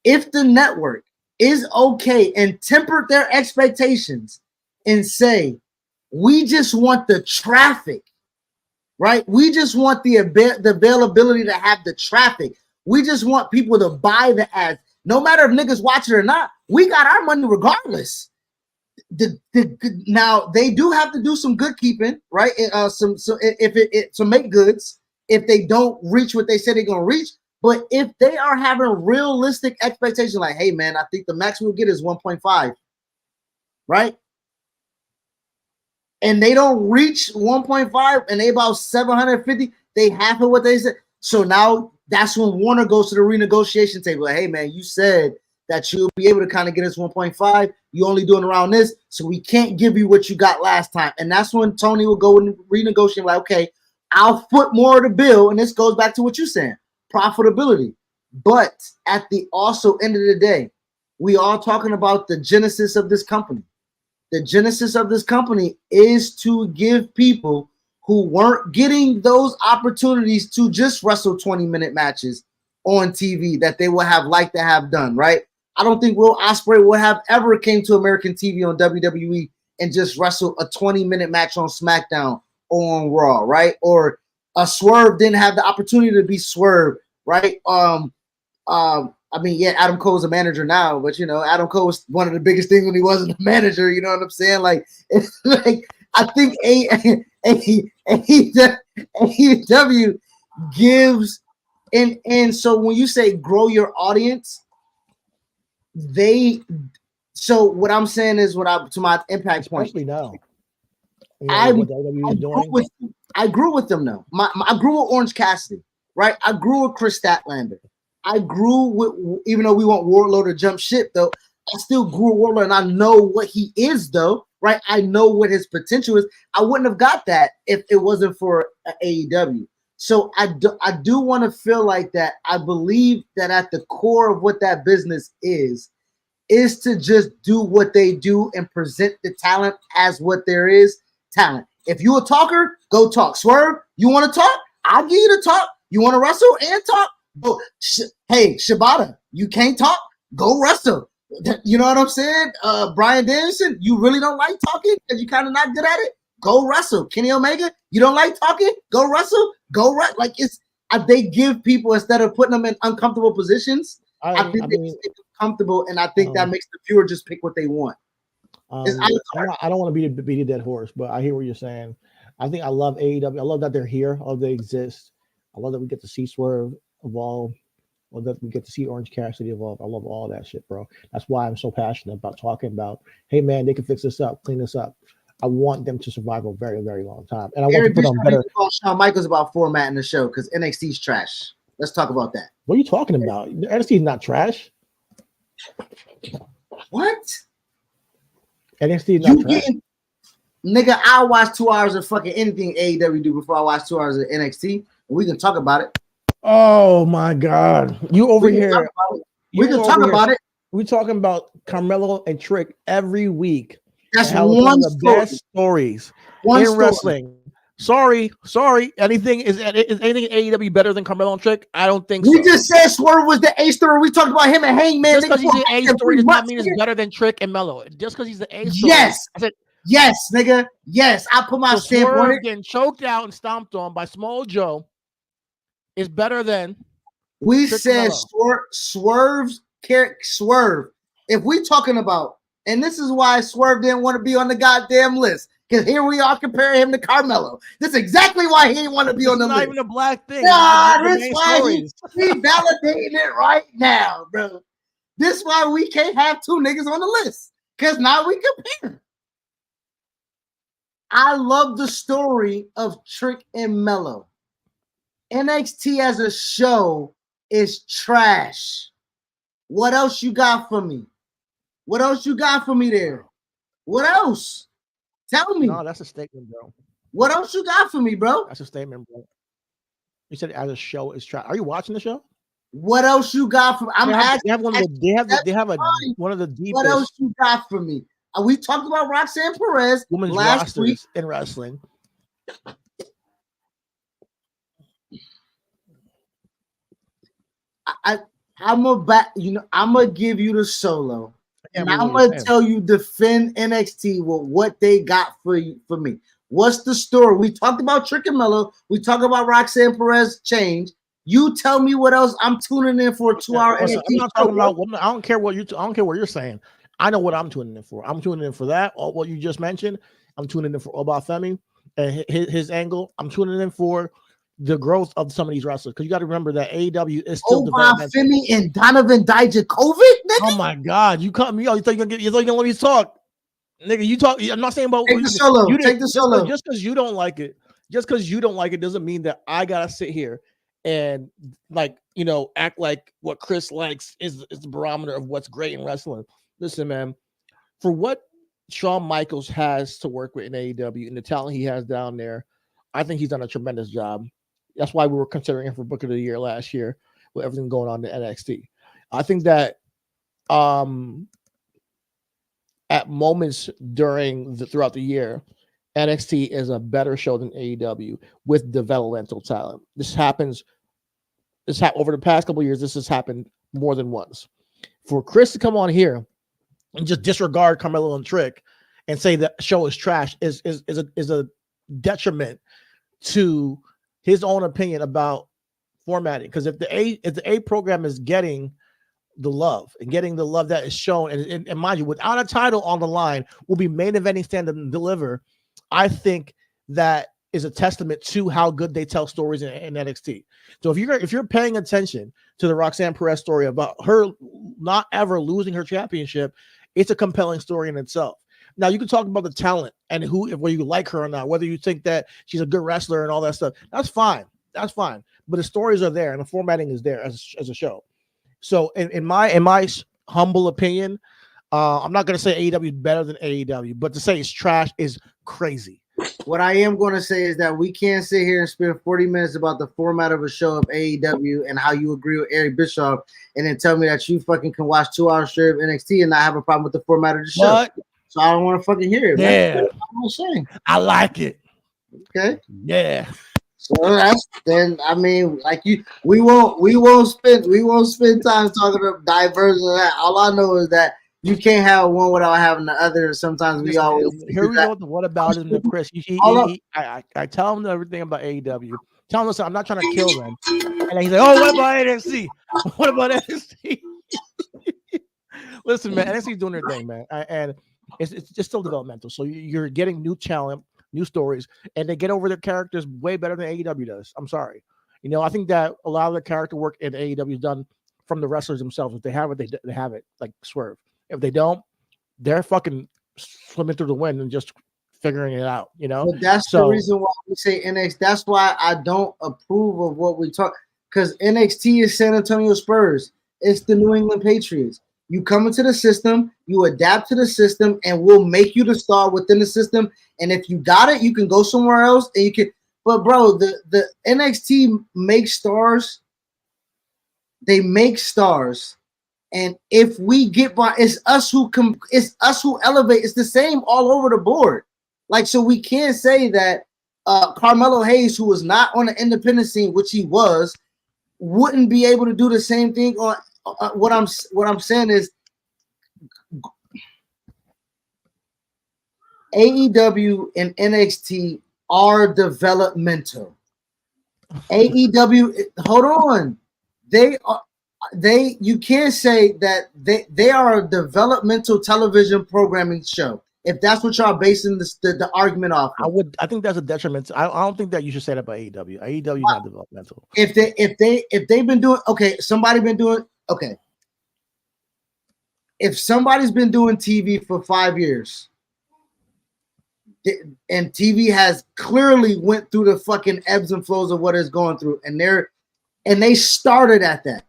If the network is okay and tempered their expectations and say, we just want the traffic, right? We just want the availability to have the traffic. We just want people to buy the ads. No matter if niggas watch it or not, we got our money regardless. Now, they do have to do some good keeping, right? To make goods, if they don't reach what they said they're going to reach. But if they are having realistic expectations, like, hey, man, I think the max we'll get is 1.5, right? And they don't reach 1.5 and they about 750, they half of what they said. So now that's when Warner goes to the renegotiation table. Like, hey, man, you said that you'll be able to kind of get us 1.5. You only doing around this, so we can't give you what you got last time. And that's when Tony will go and renegotiate, like, okay, I'll foot more of the bill. And this goes back to what you're saying, profitability. But at the also end of the day, we are talking about the genesis of this company. The genesis of this company is to give people who weren't getting those opportunities to just wrestle 20-minute matches on TV that they would have liked to have done, right? I don't think Will Ospreay would have ever came to American TV on WWE and just wrestled a 20-minute match on SmackDown or on Raw, right? Or a Swerve didn't have the opportunity to be Swerve, right? I mean, yeah, Adam Cole's a manager now, but Adam Cole was one of the biggest things when he wasn't a manager. You know what I'm saying? Like, it's like I think AEW gives, and so when you say grow your audience, so what I'm saying is to my Impact point. Especially now. I grew with them though. I grew with Orange Cassidy, right? I grew with Chris Statlander. I grew with, even though we want Wardlow to jump ship though, I still grew with Wardlow and I know what he is though, right? I know what his potential is. I wouldn't have got that if it wasn't for AEW. So I do want to feel like that. I believe that at the core of what that business is to just do what they do and present the talent as what there is, talent. If you a talker, go talk. Swerve, you want to talk? I'll give you the talk. You want to wrestle and talk? Go. Hey, Shibata, you can't talk? Go wrestle. You know what I'm saying? Bryan Danielson, you really don't like talking because you're kind of not good at it? Go wrestle. Kenny Omega, you don't like talking? Go wrestle. Go wrestle. Like they give people, instead of putting them in uncomfortable positions, I think they make them comfortable, and I think that makes the viewer just pick what they want. I don't want to beat a dead horse, but I hear what you're saying. I think I love AEW. I love that they're here. I love they exist. I love that we get to see Swerve evolve. or that we get to see Orange Cassidy evolve. I love all that shit, bro. That's why I'm so passionate about talking about, hey man, they can fix this up, clean this up. I want them to survive a very, very long time. And I want to put on better. Shawn Michaels about formatting the show because NXT's trash. Let's talk about that. What are you talking about? NXT is not trash. What? NXT is not trash. Nigga, I watch 2 hours of fucking anything AEW do before I watch 2 hours of NXT. And we can talk about it. Oh my God. You over here. We can talk about it. We're talking about Carmelo and Trick every week. That's one of the best stories in wrestling. Sorry. Anything is anything in AEW better than Carmelo and Trick? I don't think so. We just said Swerve was the A story. We talked about him and Hangman. Just because he's the A story does not mean it's better than Trick and Mello. Just because he's the A story. Yes. I said, yes, nigga. Yes. I put my stamp on it. Getting choked out and stomped on by Small Joe is better than we Trick said Swerve. If we talking about, and this is why Swerve didn't want to be on the goddamn list. Because here we are comparing him to Carmelo. This is exactly why he didn't want to be on the list. Not even a black thing. Nah, this is why we validating it right now, bro. This is why we can't have two niggas on the list. Because now we compare. I love the story of Trick and Mello. NXT as a show is trash. What else you got for me? What else you got for me there? What else? Tell me. No, that's a statement, bro. What else you got for me, bro? That's a statement, bro. You said as a show is trash. Are you watching the show? What else you got for me? They have one of the deepest. What else you got for me? We talked about Roxanne Perez women's last week in wrestling. I'm gonna give you the solo. And I'm gonna tell you defend NXT with what they got for me. What's the story? We talked about Trick and Mello. We talked about Roxanne Perez change. You tell me what else I'm tuning in for a 2-hour NXT. I'm not talking about. I don't care what you're saying. I know what I'm tuning in for. I'm tuning in for that. All what you just mentioned. I'm tuning in for Obafemi and his angle. I'm tuning in for the growth of some of these wrestlers, because you got to remember that AEW is still Femi and Donovan Dijakovic. Oh my God, you cut me off. You thought you're gonna let me talk, nigga? You talk. I'm not saying about take the solo. Take the solo. Just because you don't like it, doesn't mean that I gotta sit here and act like what Chris likes is the barometer of what's great in wrestling. Listen, man, for what Shawn Michaels has to work with in AEW and the talent he has down there, I think he's done a tremendous job. That's why we were considering him for Book of the Year last year with everything going on in NXT. I think that at moments throughout the year, NXT is a better show than AEW with developmental talent. This happens over the past couple of years. This has happened more than once. For Chris to come on here and just disregard Carmelo and Trick and say the show is trash is a detriment to his own opinion about formatting. Because if the A program is getting the love that is shown, and mind you, without a title on the line, will be main eventing, stand and deliver, I think that is a testament to how good they tell stories in NXT. So if you're paying attention to the Roxanne Perez story about her not ever losing her championship, it's a compelling story in itself. Now you can talk about the talent and whether you like her or not, whether you think that she's a good wrestler and all that stuff. That's fine. But the stories are there and the formatting is there as a show. So in my humble opinion, I'm not going to say AEW is better than AEW, but to say it's trash is crazy. What I am going to say is that we can't sit here and spend 40 minutes about the format of a show of AEW and how you agree with Eric Bischoff, and then tell me that you fucking can watch 2 hours straight of NXT and not have a problem with the format of the show. What? So I don't want to fucking hear it. Yeah, man. I'm saying. I like it. Okay. Yeah. So that's then. I mean, we won't spend time talking about diversion of that. All I know is that you can't have one without having the other. Sometimes we always. Here we go with the what about him, Chris. I tell him everything about AEW. Tell him, listen, I'm not trying to kill them. And he's like, oh, what about NXT? What about NXT? Listen, man, NXT's doing their thing, man, and it's just still developmental. So you're getting new talent, new stories, and they get over their characters way better than AEW does. I'm sorry. I think that a lot of the character work in AEW is done from the wrestlers themselves. If they have it, they have it. Like Swerve. If they don't, they're fucking swimming through the wind and just figuring it out. You know. But that's the So reason why we say NXT. That's why I don't approve of what we talk, because NXT is San Antonio Spurs. It's the New England Patriots. You come into the system, you adapt to the system, and we'll make you the star within the system. And if you got it, you can go somewhere else and you can. But bro, the NXT makes stars. They make stars. And if we get by, it's us who elevate. It's the same all over the board. Like, so we can't say that Carmelo Hayes, who was not on the independent scene, which he was, wouldn't be able to do the same thing. On what I'm saying is, AEW and NXT are developmental. AEW, hold on, you can't say that they are a developmental television programming show. If that's what y'all basing the argument off of. I think that's a detriment. I don't think that you should say that about AEW. AEW is not developmental. If they've been doing okay. If somebody's been doing TV for 5 years, and TV has clearly went through the fucking ebbs and flows of what it's going through, and they started at that.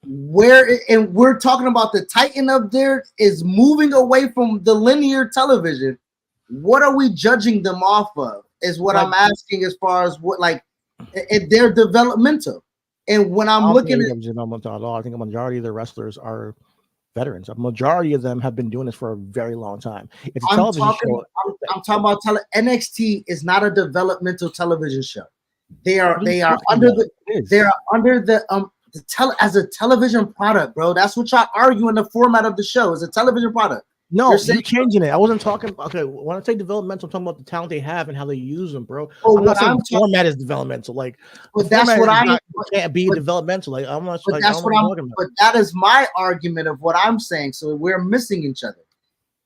We're talking about the Titan up there is moving away from the linear television. What are we judging them off of? Is what I'm asking, as far as what, like, if they're developmental. And when I'm looking at developmental, I think a majority of the wrestlers are veterans. A majority of them have been doing this for a very long time. It's a television show. I'm talking about NXT is not a developmental television show. They are under the as a television product, bro. That's what y'all argue in the format of the show. Is a television product. No, you're changing it. I wasn't talking. Okay, when I say developmental, I'm talking about the talent they have and how they use them, bro. Oh, I'm not saying the format is developmental. Like, but that's what can't be developmental. Like, I'm not. But like, that's what I'm talking about. But that is my argument of what I'm saying. So we're missing each other.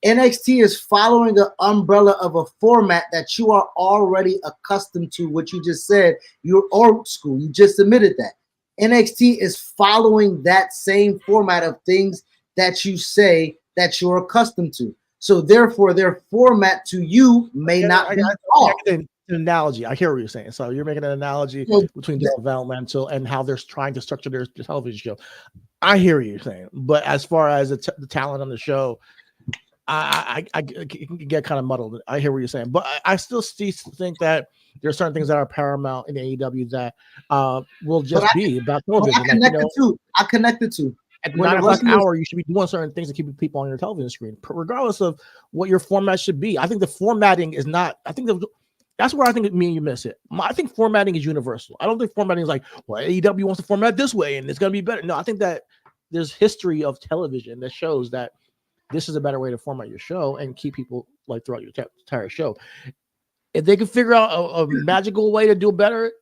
NXT is following the umbrella of a format that you are already accustomed to. What you just said, you're old school. You just admitted that. NXT is following that same format of things that you say that you're accustomed to. So therefore, their format to you may not be off. An analogy. I hear what you're saying. So you're making an analogy between developmental and how they're trying to structure their television show. I hear what you're saying. But as far as the talent on the show, I get kind of muddled. I hear what you're saying. But I still think that there are certain things that are paramount in AEW that will just be about television. I connect the two. At the 9 o'clock hour, you should be doing certain things to keep people on your television screen, regardless of what your format should be. I think the formatting is not. I think that's where I think me and you miss it. I think formatting is universal. I don't think formatting is like, well, AEW wants to format this way and it's going to be better. No, I think that there's history of television that shows that this is a better way to format your show and keep people like throughout your entire show. If they can figure out a magical way to do it better,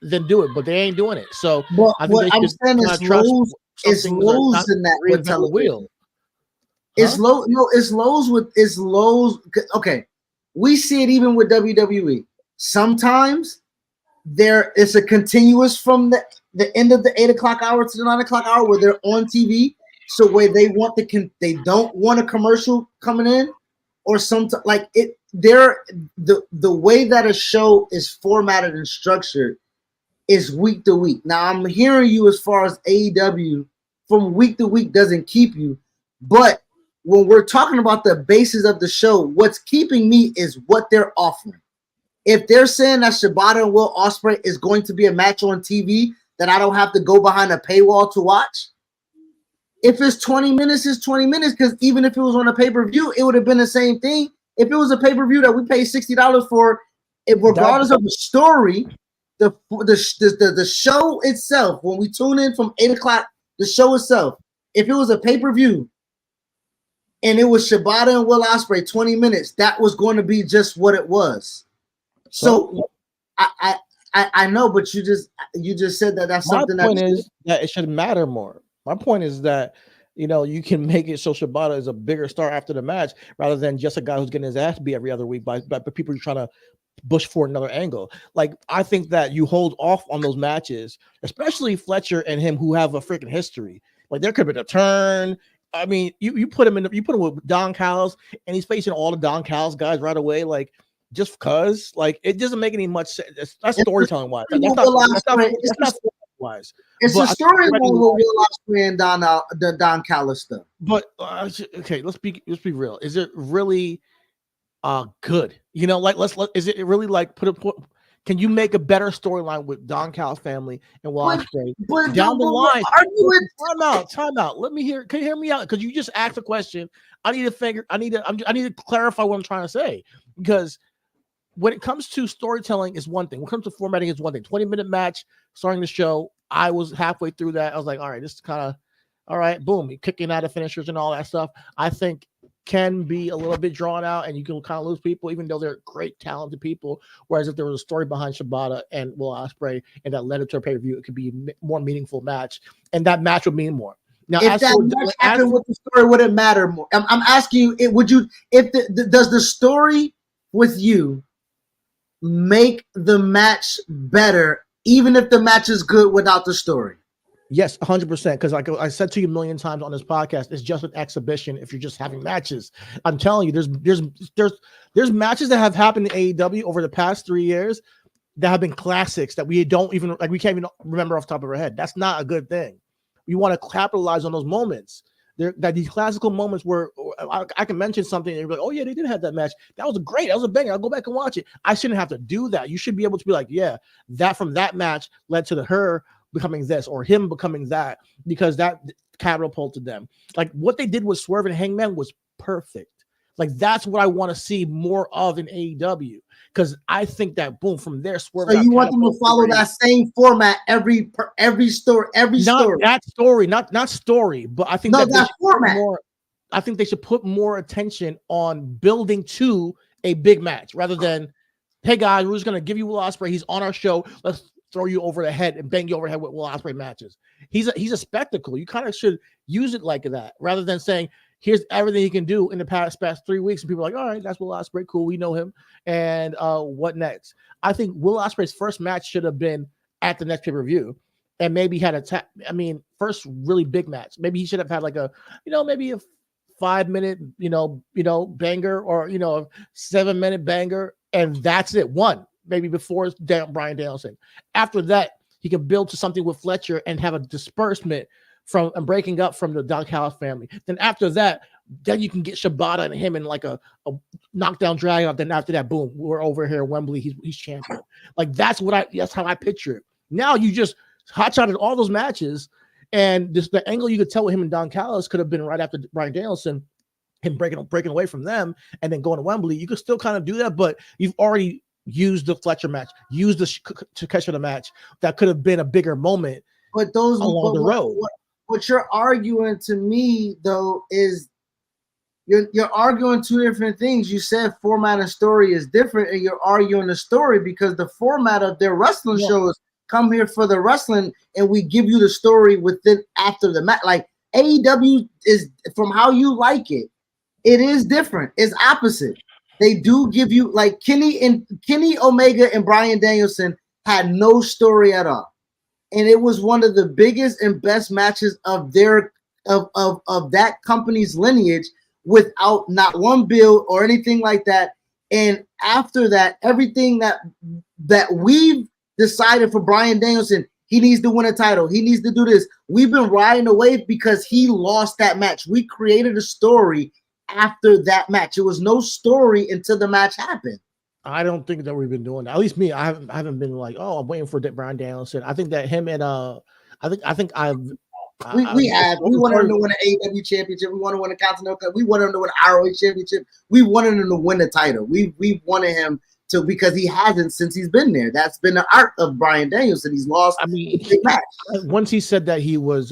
then do it. But they ain't doing it. So I think I'm saying it's lows in that with television. It's low. No, it's lows. Okay, we see it even with WWE. Sometimes it's a continuous from the end of the 8 o'clock hour to the 9 o'clock hour where they're on TV. So where they don't want a commercial coming in, or something like it. The way that a show is formatted and structured is week to week. Now I'm hearing you as far as AEW from week to week doesn't keep you, but when we're talking about the basis of the show, what's keeping me is what they're offering. If they're saying that Shibata and Will Ospreay is going to be a match on TV that I don't have to go behind a paywall to watch, if it's 20 minutes, it's 20 minutes, because even if it was on a pay-per-view, it would have been the same thing. If it was a pay-per-view that we paid $60 for, regardless of the story, the show itself, when we tune in from 8 o'clock, the show itself, if it was a pay-per-view and it was Shibata and Will Ospreay 20 minutes, that was going to be just what it was. So I know, but you just said that's something. My point is that it should matter more. My point is that, you can make it so Shibata is a bigger star after the match rather than just a guy who's getting his ass beat every other week by people who are trying to push for another angle. Like I think that you hold off on those matches, especially Fletcher and him who have a freaking history. Like there could have been a turn. I mean, you put him with Don Callis, and he's facing all the Don Callis guys right away. Like just because, like it doesn't make any much sense. That's storytelling wise. That's not wise. It's a story with Will Ospreay and Don Callis stuff. But okay, let's be real. Is it really good? You know, like is it really like can you make a better storyline with Don Callis family and Will Ospreay down the line? Time out. Let me hear. Can you hear me out? Because you just asked a question. I need to clarify what I'm trying to say, because when it comes to storytelling is one thing. When it comes to formatting is one thing. 20-minute match starting the show. I was halfway through that. I was like, all right, this is kind of all right. Boom, kicking out of finishers and all that stuff. I think can be a little bit drawn out, and you can kind of lose people, even though they're great, talented people. Whereas if there was a story behind Shibata and Will Ospreay, and that led to a pay-per-view, it could be a more meaningful match, and that match would mean more. Now, if that match happened with the story, would it matter more? I'm asking you, would you? If does the story with you make the match better, even if the match is good without the story? Yes, 100%. Because like I said to you a million times on this podcast, it's just an exhibition. If you're just having matches, I'm telling you, there's matches that have happened in AEW over the past 3 years that have been classics that we can't even remember off the top of our head. That's not a good thing. We want to capitalize on those moments. That these classical moments where I can mention something and you're like, oh yeah, they did have that match. That was great. That was a banger. I'll go back and watch it. I shouldn't have to do that. You should be able to be like, yeah, that from that match led to her becoming this or him becoming that, because that catapulted them. Like what they did with Swerve and Hangman was perfect. Like that's what I want to see more of in AEW, because I think that boom from there, Swerve. So you want them to follow that same format every story, not story, but I think that format. I think they should put more attention on building to a big match rather than, hey guys, we're just gonna give you Will Ospreay. He's on our show. Let's throw you over the head and bang you over the head with Will Ospreay matches. He's a spectacle. You kind of should use it like that rather than saying, here's everything he can do in the past 3 weeks. And people are like, all right, that's Will Ospreay. Cool. We know him. And what next? I think Will Ospreay's first match should have been at the next pay-per-view, and maybe had first really big match. Maybe he should have had like maybe a 5-minute, banger, or, a 7-minute banger. And that's it. One, maybe before Bryan Danielson. After that, he can build to something with Fletcher and have a disbursement from and breaking up from the Don Callis family. Then after that, then you can get Shibata and him in like a knockdown drag out. Then after that, boom, we're over here at Wembley. He's champion. Like that's how I picture it. Now you just hotshotted all those matches, and the angle you could tell with him and Don Callis could have been right after Bryan Danielson, him breaking away from them and then going to Wembley. You could still kind of do that, but you've already used the Fletcher match, used the Takeshita match. That could have been a bigger moment. But those along the road. What you're arguing to me though is you're arguing two different things. You said format and story is different, and you're arguing the story because the format of their wrestling shows come here for the wrestling, and we give you the story within after the match. Like AEW is, from how you like it, it is different. It's opposite. They do give you, like Kenny Omega and Bryan Danielson had no story at all. And it was one of the biggest and best matches of their of that company's lineage, without not one build or anything like that. And after that, everything that we've decided for Bryan Danielson, he needs to win a title. He needs to do this. We've been riding away because he lost that match. We created a story after that match. It was no story until the match happened. I don't think that we've been doing that. At least me, I haven't been like, oh, I'm waiting for Bryan Danielson. I think that him and we wanted him to win an AEW championship. We want to win a Continental Cup. We wanted him to win an ROH championship. We wanted him to win the title. We wanted him to, because he hasn't since he's been there. That's been the art of Bryan Danielson. He's lost. I mean, once he said that he was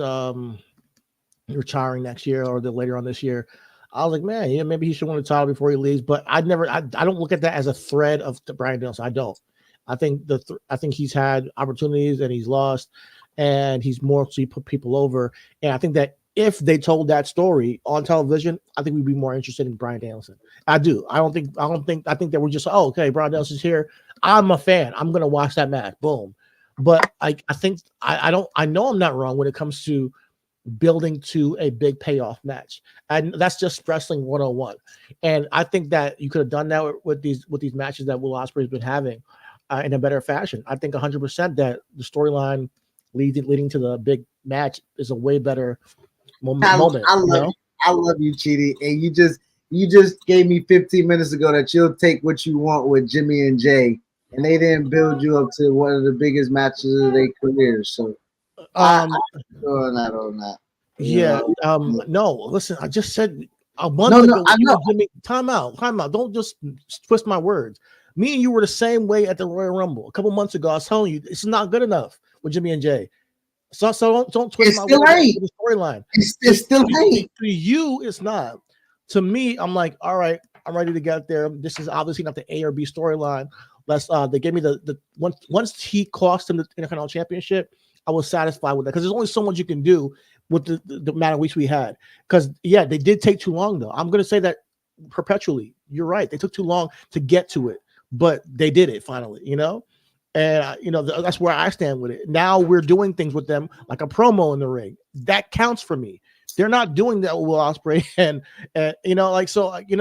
retiring next year or later on this year, I was like, man, yeah, maybe he should win the title before he leaves. But I don't look at that as a thread of Bryan Danielson. I don't. I think I think he's had opportunities and he's lost, and he's more so he put people over. And I think that if they told that story on television, I think we'd be more interested in Bryan Danielson. I do. I think that we're just, oh, okay, Bryan Danielson's here. I'm a fan. I'm gonna watch that match. Boom. But I think I know I'm not wrong when it comes to building to a big payoff match. And that's just wrestling 101. And I think that you could have done that with these matches that Will Ospreay's been having in a better fashion. I think 100% that the storyline leading to the big match is a way better moment. I love you, Chidi. And you just gave me 15 minutes ago that you'll take what you want with Jimmy and Jay, and they didn't build you up to one of the biggest matches of their careers. So I'm doing that on that. Yeah. No, listen, I just said a month ago. I know. Jimmy, time out. Don't just twist my words. Me and you were the same way at the Royal Rumble a couple months ago. I was telling you it's not good enough with Jimmy and Jay. So don't twist my words. The storyline. It's still hate. To you, it's not. To me, I'm like, all right, I'm ready to get there. This is obviously not the A or B storyline. They gave me the once he cost him the Intercontinental Championship, I was satisfied with that because there's only so much you can do with the amount of weeks we had. Because they did take too long though. I'm gonna say that perpetually. You're right. They took too long to get to it, but they did it finally. And that's where I stand with it. Now we're doing things with them like a promo in the ring. That counts for me. They're not doing that with Will Ospreay,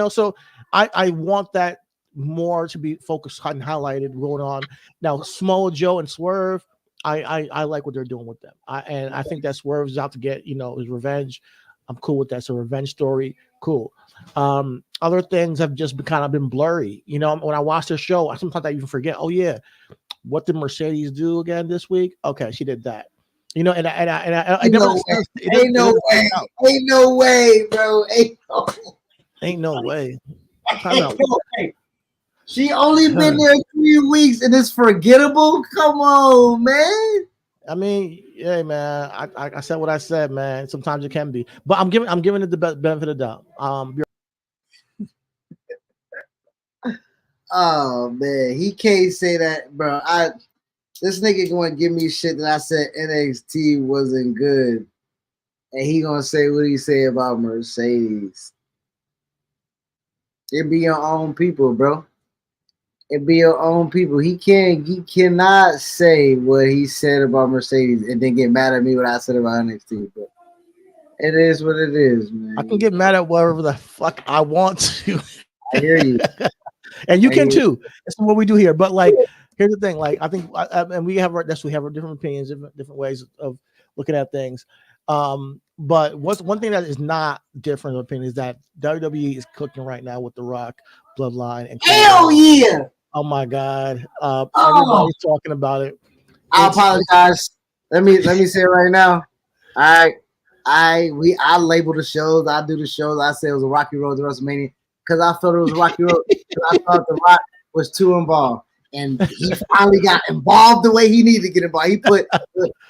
so I want that more to be focused on, highlighted, going on. Now, Samoa Joe and Swerve, I like what they're doing with them. I think that Swerve's out to get his revenge. I'm cool with that. It's a revenge story. Cool. Other things have just been blurry. When I watch their show, sometimes I even forget. Oh yeah, what did Mercedes do again this week? Okay, she did that. Ain't no way, bro. Ain't no way. She only been there 3 weeks and it's forgettable. Come on, man. I mean, yeah, man. I said what I said, man. Sometimes it can be, but I'm giving it the benefit of the doubt. Oh man, he can't say that, bro. This nigga gonna give me shit that I said NXT wasn't good, and he gonna say what he say about Mercedes. It be your own people, bro. It be your own people. He cannot say what he said about Mercedes and then get mad at me what I said about NXT. But it is what it is, man. I can get mad at whatever the fuck I want to. I hear you. And you can too. That's what we do here. But here's the thing. I think, and we have different opinions, different ways of looking at things. But one thing that is not different opinion is that WWE is cooking right now with The Rock, Bloodline, and hell yeah! Oh my God! Everybody's talking about it. I apologize. Let me say it right now. I label the shows. I do the shows. I say it was a rocky road to WrestleMania because I felt it was a rocky road. I thought The Rock was too involved, and he finally got involved the way he needed to get involved. He put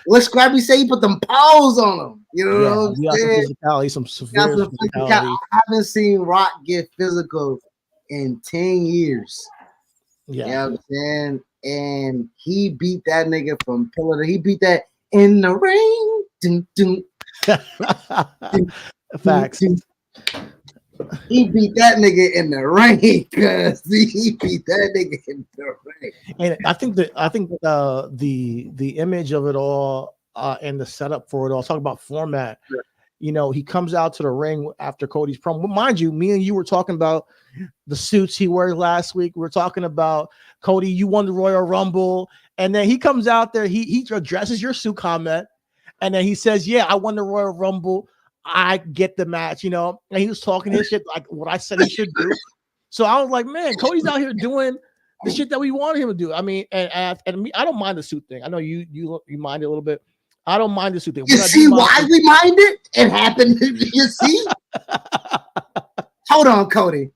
what Scrappy say. He put them paws on him. You know what I'm saying? Some severe physicality. I haven't seen Rock get physical in 10 years. Yeah, you know what I'm saying? And he beat that nigga from pillar to he beat that in the ring. Dun, dun, dun, facts. Dun, dun. He beat that nigga in the ring because he beat that nigga in the ring. And I think the image of it all and the setup for it all. Talk about format. Sure. He comes out to the ring after Cody's promo. But mind you, me and you were talking about the suits he wears last week. We were talking about Cody. You won the Royal Rumble, and then he comes out there. He addresses your suit comment, and then he says, "Yeah, I won the Royal Rumble. I get the match." And he was talking his shit like what I said he should do. So I was like, man, Cody's out here doing the shit that we wanted him to do. I mean, and me, I don't mind the suit thing. I know you mind it a little bit. I don't mind the suit thing. You see why we mind it? It happened. You see? Hold on, Cody.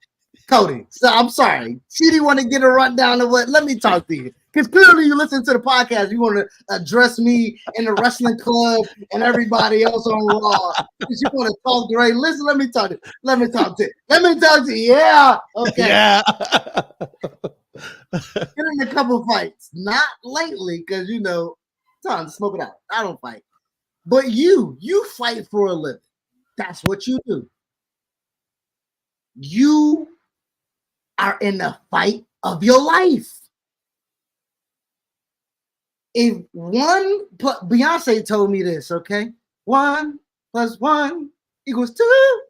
So I'm sorry. Chidi want to get a rundown of what? Let me talk to you. Because clearly you listen to the podcast. You want to address me in the wrestling club and everybody else on Raw. Because you want to talk to Ray. Listen, let me talk to you. Yeah. Okay. Yeah. Get in a couple fights. Not lately, because time to smoke it out. I don't fight. But you fight for a living. That's what you do. You are in the fight of your life. If Beyonce told me this, okay? 1 + 1 = 2.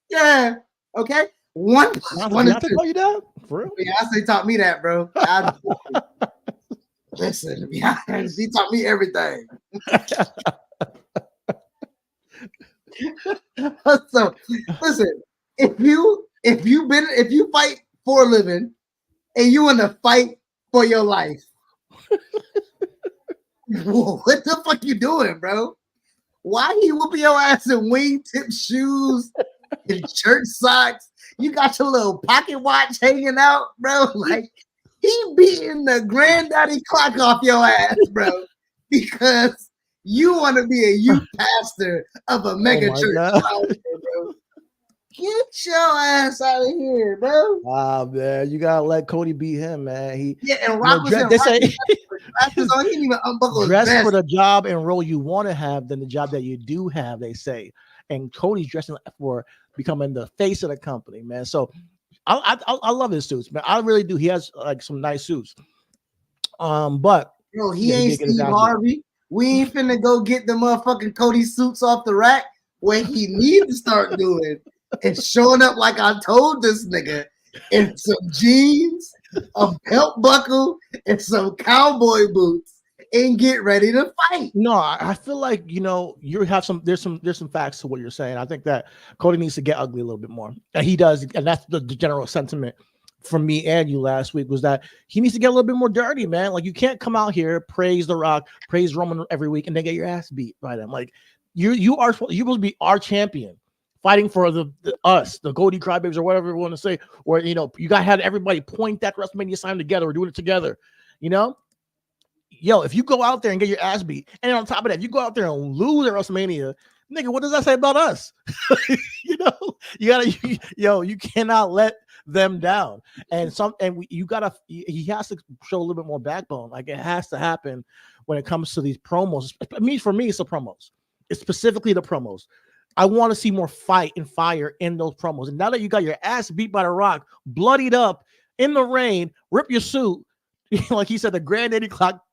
Yeah, okay. 1 + 1 is 2. Tell you that? For real? Beyonce taught me that, bro. Listen, Beyonce, she taught me everything. So listen, if you fight for a living and you in a fight for your life, what the fuck you doing, bro? Why you whooping your ass in wingtip shoes and church socks? You got your little pocket watch hanging out, bro. Like he beating the granddaddy clock off your ass, bro, because you want to be a youth pastor of a mega church. Bro. Get your ass out of here, bro. Wow, man, you gotta let Cody beat him, man. And Rock was they say he didn't even unbuckle dress his vest. for the job and role you want to have than the job that you do have, they say. And Cody's dressing for becoming the face of the company, man. So I love his suits, man. I really do. He has like some nice suits. But bro, he ain't Steve Harvey. We ain't finna go get the motherfucking Cody suits off the rack. What he needs to start doing is showing up like I told this nigga in some jeans, a belt buckle, and some cowboy boots, and get ready to fight. No, I feel like there's some facts to what you're saying. I think that Cody needs to get ugly a little bit more, and he does, and that's the general sentiment from me and you last week was that he needs to get a little bit more dirty, man. Like you can't come out here, praise The Rock, praise Roman every week, and then get your ass beat by them. Like you are supposed to be our champion, fighting for the Cody Crybabies or whatever you want to say, or you got to have everybody point that WrestleMania sign together. We're doing it together, Yo, if you go out there and get your ass beat, and on top of that, if you go out there and lose at WrestleMania, nigga, what does that say about us? You cannot let them down. He has to show a little bit more backbone. Like it has to happen when it comes to these promos. For me, it's the promos. It's specifically the promos. I want to see more fight and fire in those promos. And now that you got your ass beat by The Rock, bloodied up in the rain, rip your suit, like he said, the granddaddy clock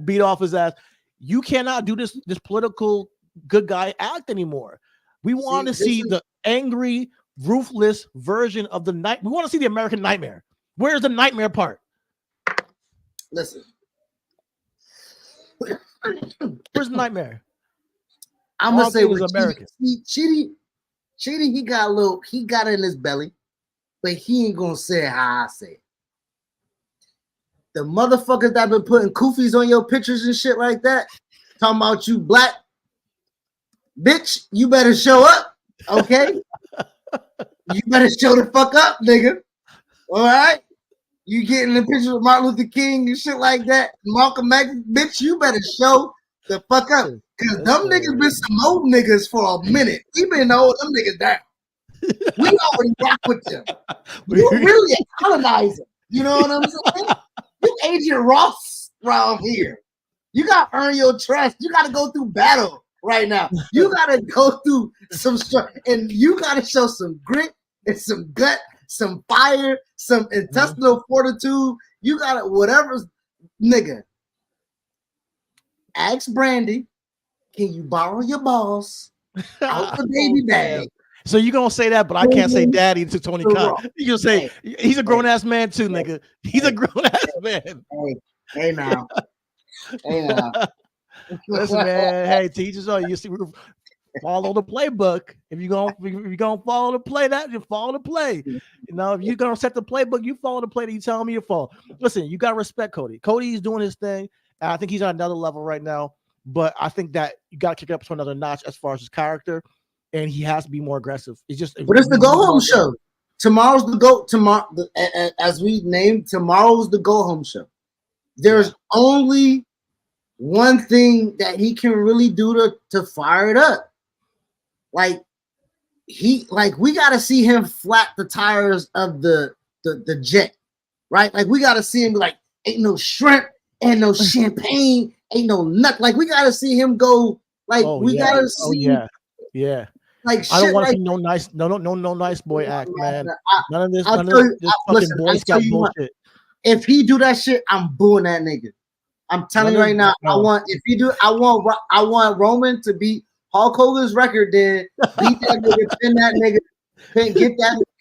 beat off his ass. You cannot do this political good guy act anymore. We want to see the angry, ruthless version of the night. We want to see the American Nightmare. Where's the nightmare part? Listen. Where's the nightmare? I'm gonna say was American. Chitty, he got it in his belly, but he ain't gonna say it how I say it. The motherfuckers that been putting koofies on your pictures and shit like that, talking about you black, bitch, you better show up, okay? You better show the fuck up, nigga. All right? You getting the pictures of Martin Luther King and shit like that, Malcolm X, bitch, you better show the fuck up. Because them niggas been some old niggas for a minute. We been holding them niggas down. We already rock with them. You really a colonizer. You know what I'm saying? You Agent Ross around here. You got to earn your trust. You got to go through battle right now. You got to go through some struggle. And you got to show some grit and some gut, some fire, some intestinal fortitude. You got to, whatever, nigga. Ask Brandy, can you borrow your balls out the baby bag? So you're going to say that, but I can't say daddy to Tony Khan. You going to say, he's a grown-ass man too, nigga. He's a grown-ass man. Hey now. Listen, man. Hey, teachers, you see, follow the playbook. If you're gonna follow the play, you follow the play. If you're gonna set the playbook, you follow the play that you tell me you follow. Listen, you gotta respect Cody. Cody's doing his thing. And I think he's on another level right now. But I think that you gotta kick it up to another notch as far as his character. And he has to be more aggressive. But it's the go home show. Tomorrow's the go. Tomorrow, as we named, tomorrow's the go home show. There's only one thing that he can really do to fire it up. We gotta see him flat the tires of the jet, right? Like we gotta see him be like, ain't no shrimp, ain't no champagne, ain't no nut. Like we gotta see him go. Like gotta see. Yeah. like I don't shit want to like see no nice boy act, man. I, None of this, I'll none of tell this, you, this fucking listen, Boy I'll Scout tell you what, bullshit. if he do that shit, I'm booing that nigga. I'm telling you None of- right now. no. I want Roman to beat Hulk Hogan's record. Then beat that nigga, pin that nigga,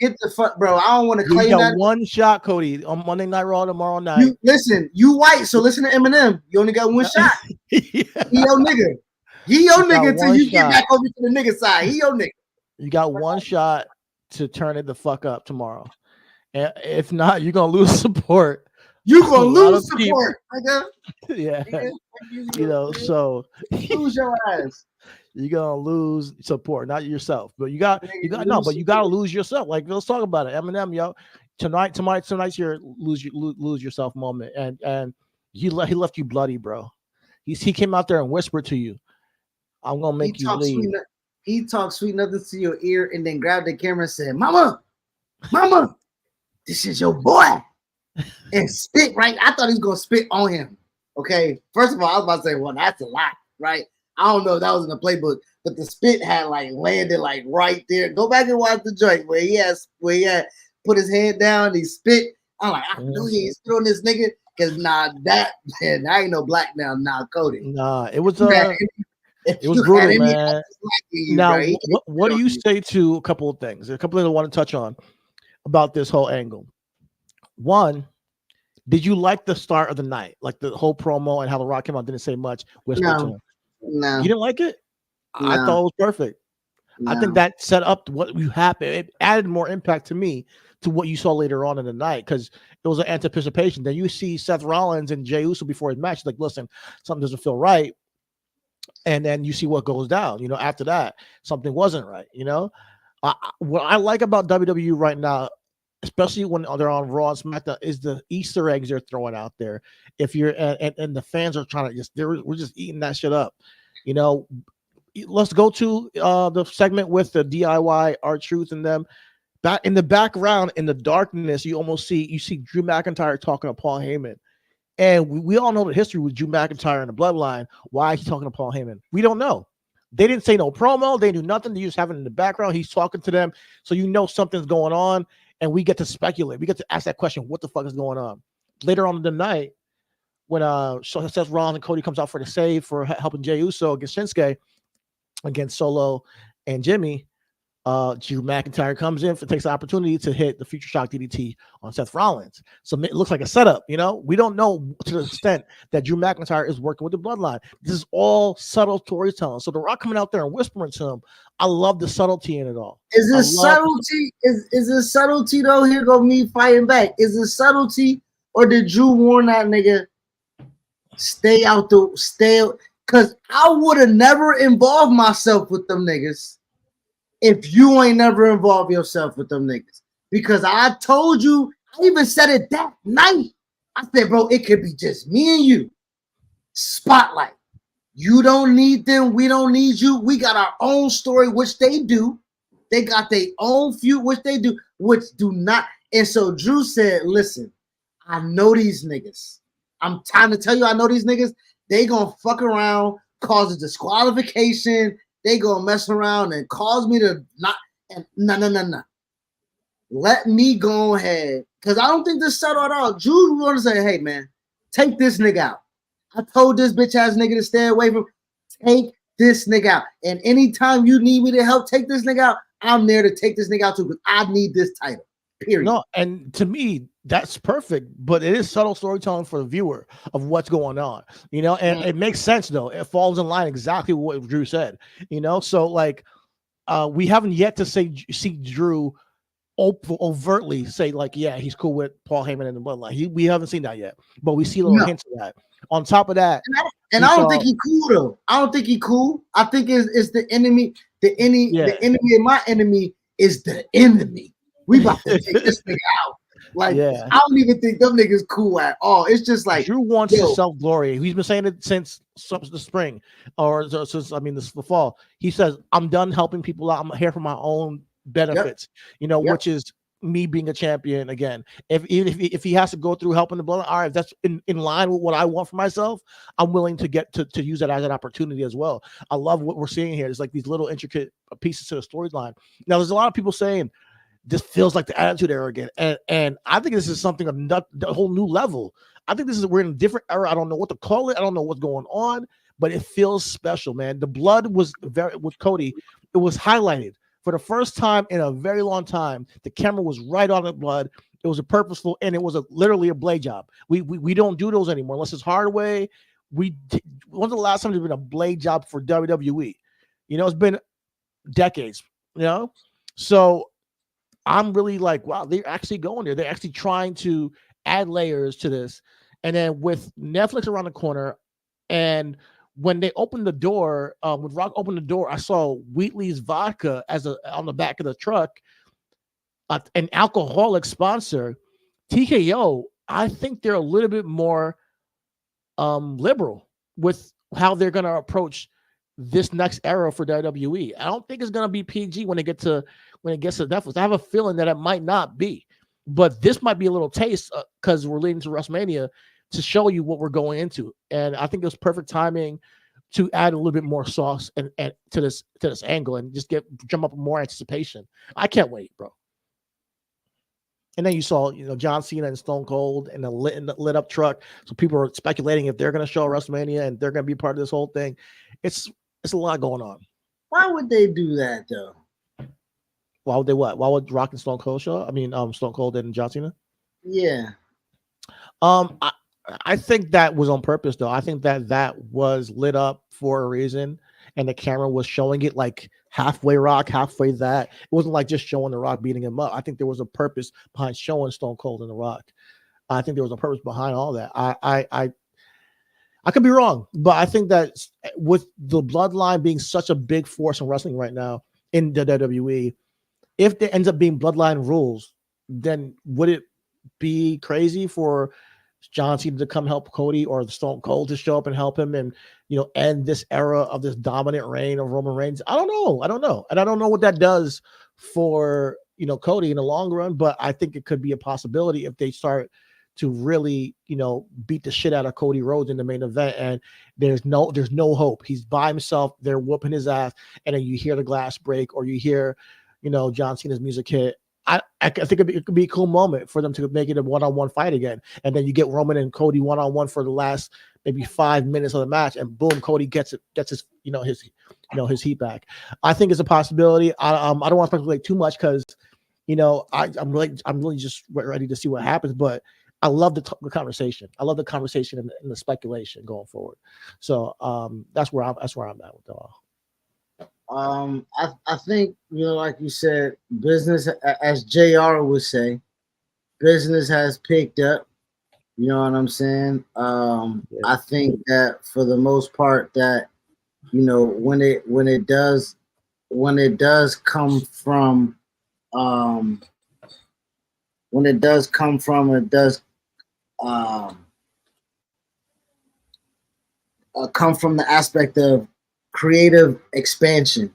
get the fuck, bro. I don't want to You claim got that. one shot, Cody, on Monday Night Raw tomorrow night. You listen, you white, so listen to Eminem. You only got one shot. Yeah. He your nigga. He your You got nigga till one you get shot. back over to the nigga side. He your nigga. You got one shot to turn it the fuck up tomorrow. And if not, you're gonna lose support. You A gonna lot lose of people- support, nigga. Yeah. Nigga, You know, so lose your ass. you're gonna lose support, not yourself. But you got Nigga, no, lose but you gotta support. lose yourself. Like, let's talk about it. Eminem, yo. Tonight's your lose yourself moment. And he left you bloody, bro. He came out there and whispered to you, I'm gonna make you leave. He talked sweet nothing to your ear and then grabbed the camera and said, Mama, this is your boy. And spit, right? I thought he was gonna spit on him. Okay. First of all, I was about to say, well, that's a lot, right? I don't know if that was in the playbook, but the spit had like landed like right there. Go back and watch the joint where he had put his head down, he spit. I'm like, I knew he ain't spit on this nigga. Cause that I ain't no black now, Cody. Nah, it was It was brutal, man. Now, what do you say to a couple of things? A couple of things I want to touch on about this whole angle. One, did you like the start of the night? Like the whole promo and how The Rock came out, didn't say much, whispered to him. No. You didn't like it? No. I thought it was perfect. No. I think that set up what you happened. It added more impact to me to what you saw later on in the night because it was an anticipation. Then you see Seth Rollins and Jey Uso before his match, like, listen, something doesn't feel right. And then you see what goes down. You know, after that, something wasn't right. You know, what I like about WWE right now, especially when they're on Raw and SmackDown, is the Easter eggs they're throwing out there. If you're and the fans are trying to we're just eating that shit up. You know, let's go to the segment with the DIY R-Truth and them. Back in the background, in the darkness, you see Drew McIntyre talking to Paul Heyman. And we all know the history with Drew McIntyre and the bloodline. Why he's talking to Paul Heyman? We don't know. They didn't say no promo. They do nothing. They just have it in the background. He's talking to them. So you know something's going on. And we get to speculate. We get to ask that question, what the fuck is going on? Later on in the night, when Seth Rollins and Cody comes out for the save for helping Jey Uso against Shinsuke, against Solo and Jimmy, Drew McIntyre comes in, takes the opportunity to hit the Future Shock DDT on Seth Rollins. So it looks like a setup, you know? We don't know to the extent that Drew McIntyre is working with the bloodline. This is all subtle storytelling. So The Rock coming out there and whispering to him, I love the subtlety in it all. Is it subtlety? Is it subtlety though? Here go me fighting back. Is it subtlety or did Drew warn that nigga stay out? Because I would have never involved myself with them niggas if you ain't never involved yourself with them niggas. Because I told you, I even said it that night. I said, bro, it could be just me and you. Spotlight. You don't need them. We don't need you. We got our own story, which they do. They got their own feud, which they do, which do not. And so Drew said, listen, I know these niggas. I'm trying to tell you, I know these niggas. They gonna fuck around, cause a disqualification. They gonna mess around and cause me to not. And no. Let me go ahead, because I don't think this settled out. Drew want to say, hey, man, take this nigga out. I told this bitch ass nigga to stay away from. Take this nigga out. And anytime you need me to help take this nigga out, I'm there to take this nigga out too, because I need this title. Period. No, and to me, that's perfect, but it is subtle storytelling for the viewer of what's going on, you know, and it makes sense though. It falls in line exactly what Drew said, you know. So like, we haven't yet to see Drew overtly say like, yeah, he's cool with Paul Heyman and the bloodline. We haven't seen that yet, but we see little hints of that. On top of that, and I don't think he's cool though. I don't think he's cool. I think it's the enemy. The enemy of my enemy is the enemy. We about to take this nigga out. Like, I don't even think them niggas cool at all. It's just like Drew wants his self-glory. He's been saying it since the spring, or since the fall. He says, "I'm done helping people out. I'm here for my own benefits." You know, which is me being a champion again. If he has to go through helping the bloodline, all right, if that's in line with what I want for myself, I'm willing to get to use that as an opportunity as well. I love what we're seeing here. It's like these little intricate pieces to the storyline. Now, there's a lot of people saying this feels like the Attitude Era again, and I think this is something of a whole new level. I think we're in a different era. I don't know what to call it. I don't know what's going on, but it feels special, man. The blood was with Cody. It was highlighted for the first time in a very long time. The camera was right on the blood. It was a purposeful, and it was literally a blade job. We don't do those anymore unless it's Hardaway. When's the last time there's been a blade job for WWE? You know, it's been decades. You know, so I'm really like, wow, they're actually going there. They're actually trying to add layers to this, and then with Netflix around the corner, and when they opened the door, when Rock opened the door, I saw Wheatley's Vodka on the back of the truck, an alcoholic sponsor. TKO, I think they're a little bit more liberal with how they're going to approach this next era for WWE. I don't think it's going to be PG when it gets to Netflix. I have a feeling that it might not be, but this might be a little taste because we're leading to WrestleMania to show you what we're going into. And I think it was perfect timing to add a little bit more sauce and to this angle and just drum up more anticipation. I can't wait, bro. And then you saw, John Cena and Stone Cold in the lit up truck. So people are speculating if they're going to show WrestleMania and they're going to be part of this whole thing. It's a lot going on. Why would they do that though? Why would they what? Why would Rock and Stone Cold show? I mean, Stone Cold and John Cena? Yeah. I think that was on purpose, though. I think that was lit up for a reason, and the camera was showing it like halfway Rock, halfway that. It wasn't like just showing the Rock beating him up. I think there was a purpose behind showing Stone Cold and the Rock. I think there was a purpose behind all that. I could be wrong, but I think that with the bloodline being such a big force in wrestling right now in the WWE, if there ends up being bloodline rules, then would it be crazy for John Cena to come help Cody or the Stone Cold to show up and help him and, end this era of this dominant reign of Roman Reigns? I don't know. And I don't know what that does for, Cody in the long run, but I think it could be a possibility if they start to really, beat the shit out of Cody Rhodes in the main event. And there's no hope. He's by himself. They're whooping his ass. And then you hear the glass break or you hear, John Cena's music hit. I think it could be a cool moment for them to make it a one-on-one fight again. And then you get Roman and Cody one-on-one for the last maybe 5 minutes of the match, and boom, Cody gets his his heat back. I think it's a possibility. I don't want to speculate too much because I'm really just ready to see what happens. But I love the conversation. I love the conversation and the speculation going forward. So that's where I'm at with it all. I think, like you said, business, as JR would say, business has picked up. You know what I'm saying? I think that for the most part that, when it does come from the aspect of creative expansion,